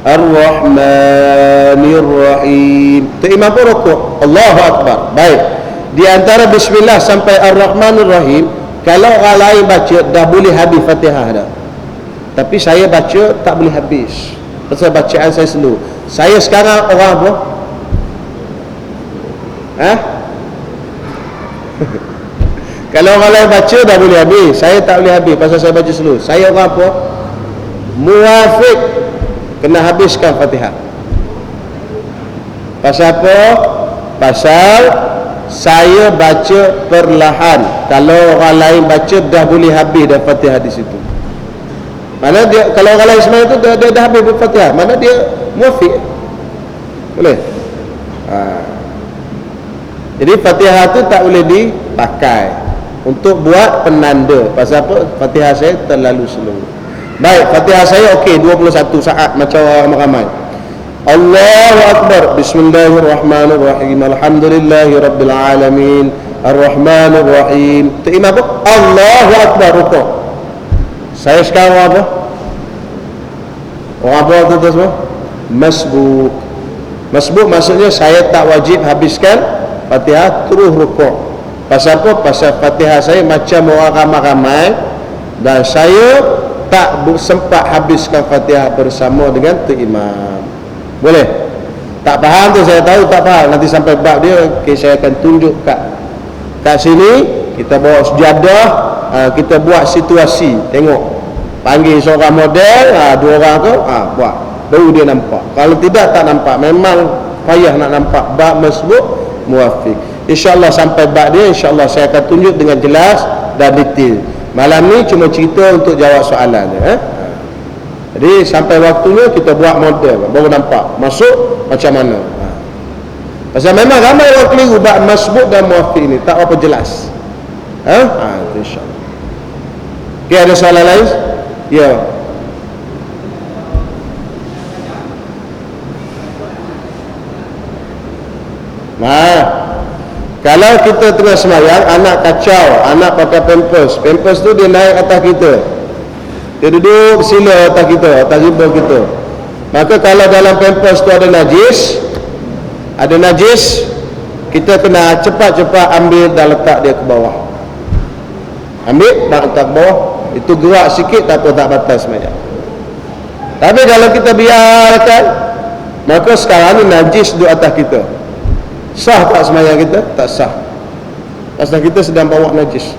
Ar-Rahmanirrahim. Tu imam pun rukuk, Allahu Akbar. Baik, di antara Bismillah sampai Ar-Rahmanirrahim, kalau orang lain baca dah boleh habis Fatihah dah, tapi saya baca tak boleh habis pasal bacaan saya slow. Saya sekarang orang apa? Kalau orang lain baca dah boleh habis, saya tak boleh habis pasal saya baca slow. Saya orang apa? Muwafiq, kena habiskan Fatihah. Pasal apa? Pasal saya baca perlahan. Kalau orang lain baca dah boleh habis dah Fatihah di situ. Mana dia, kalau orang lain sembahyang tu dia dah habis Fatihah, mana dia muafiq. Boleh? Jadi Fatihah tu tak boleh dipakai untuk buat penanda. Pasal apa? Fatihah saya terlalu slow. Baik, Fatihah saya okey 21 saat macam orang ramai. Allahu Akbar. Bismillahirrahmanirrahim. Alhamdulillahirabbil alamin. Arrahmanir Rahim. Tu imam apa? Allahu Akbar rukuk. Saya sekarang apa? Orang apa tu semua? Masbuk. Masbuk maksudnya saya tak wajib habiskan Fatihah terus rukuk. Pasal apa? Pasal Fatihah saya macam orang ramai-ramai dan saya tak sempat habiskan Fatihah bersama dengan tu imam. Boleh? Tak faham tu saya tahu tak faham. Nanti sampai bab dia, okay, saya akan tunjuk kat sini. Kita bawa sejadah, kita buat situasi. Tengok, panggil seorang model, dua orang tu, buat, baru dia nampak. Kalau tidak tak nampak. Memang payah nak nampak bab masbuk muafiq. InsyaAllah sampai bab dia, InsyaAllah saya akan tunjuk dengan jelas dan detail. Malam ni cuma cerita untuk jawab soalan dia. Jadi sampai waktunya kita buat model, baru nampak masuk macam mana. Pasal memang ramai orang keliru bab masbuk dan muafiq ni, tak apa jelas. InsyaAllah. Okay, ada soalan lain? Ya. Kalau kita tengah sembahyang, anak kacau, anak pakai pampers tu dia naik atas kita, dia duduk sila atas kita, atas riba kita. Maka kalau dalam pampers tu ada najis, kita kena cepat-cepat ambil dan letak dia ke bawah. Ambil dan letak ke bawah. Itu gerak sikit tak apa, tak batal sembahyang. Tapi kalau kita biarkan, maka sekarang ni najis duduk atas kita, sah tak sembahyang kita? Tak sah. Pasal kita sedang bawa najis.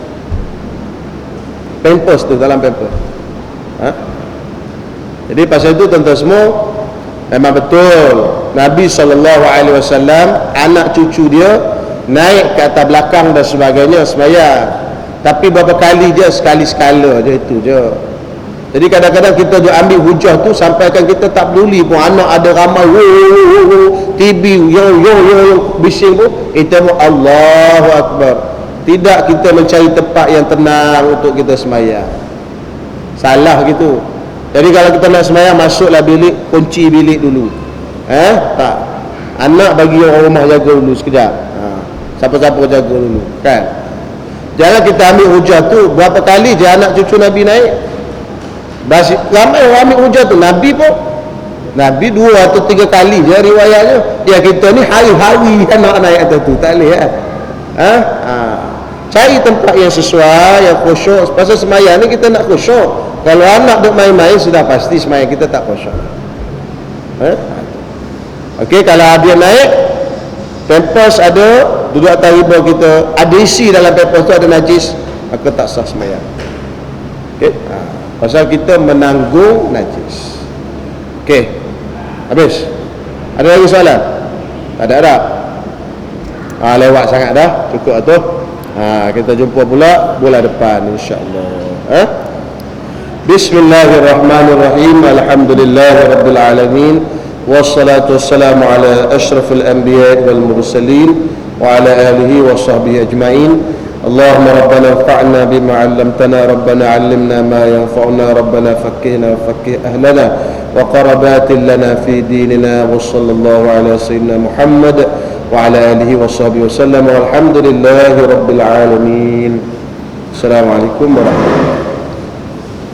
Pampers tu, dalam pampers. Jadi pasal itu tuan-tuan semua, memang betul Nabi SAW, anak cucu dia naik ke atas belakang dan sebagainya sembahyang. Tapi berapa kali je, sekali-sekala je, itu je. Jadi kadang-kadang kita dia ambil hujah tu sampaikan kita tak peduli pun, anak ada ramai, TV, yo bising pun, kita pun Allahu Akbar. Tidak kita mencari tempat yang tenang untuk kita sembahyang. Salah gitu. Jadi kalau kita nak sembahyang, masuklah bilik, kunci bilik dulu. Tak. Anak bagi orang rumah jaga dulu sekejap. Siapa-siapa jaga dulu, kan? Jangan kita ambil hujah tu. Berapa kali je anak cucu Nabi naik? Ramai orang ambil hujah tu. Nabi 2 atau 3 kali je riwayatnya. Ya, kita ni hari-hari anak naik atas tu, tak boleh kan? Cari tempat yang sesuai, yang khusyuk. Pasal sembahyang ni kita nak khusyuk. Kalau anak duk main-main, sudah pasti sembahyang kita tak khusyuk. Okey, kalau dia naik, pampers ada, duduk atas riba kita, ada isi dalam pampers tu ada najis, maka tak sah sembahyang. Okey, pasal kita menanggung najis. Okey, habis. Ada lagi soalan? Tak ada. Lewat sangat dah, cukup tu. Kita jumpa pula bulan depan insya-Allah. Bismillahirrahmanirrahim. Alhamdulillahirabbil alamin. Wassalatu wassalamu ala asyrafil anbiya'i wal mursalin wa ala alihi wa sahbihi ajma'in. Allahumma rabbana anfa'na bima 'allamtana, rabbana 'allimna ma yanfa'una, rabbana faqqihna wa faqqih ahlana wa qarabatin lana fi dinina. Wa sallallahu ala sayyidina Muhammad wa ala alihi wa sahbihi wasallam, walhamdulillahi rabbil alamin. Assalamualaikum warahmatullahi wabarakatuh.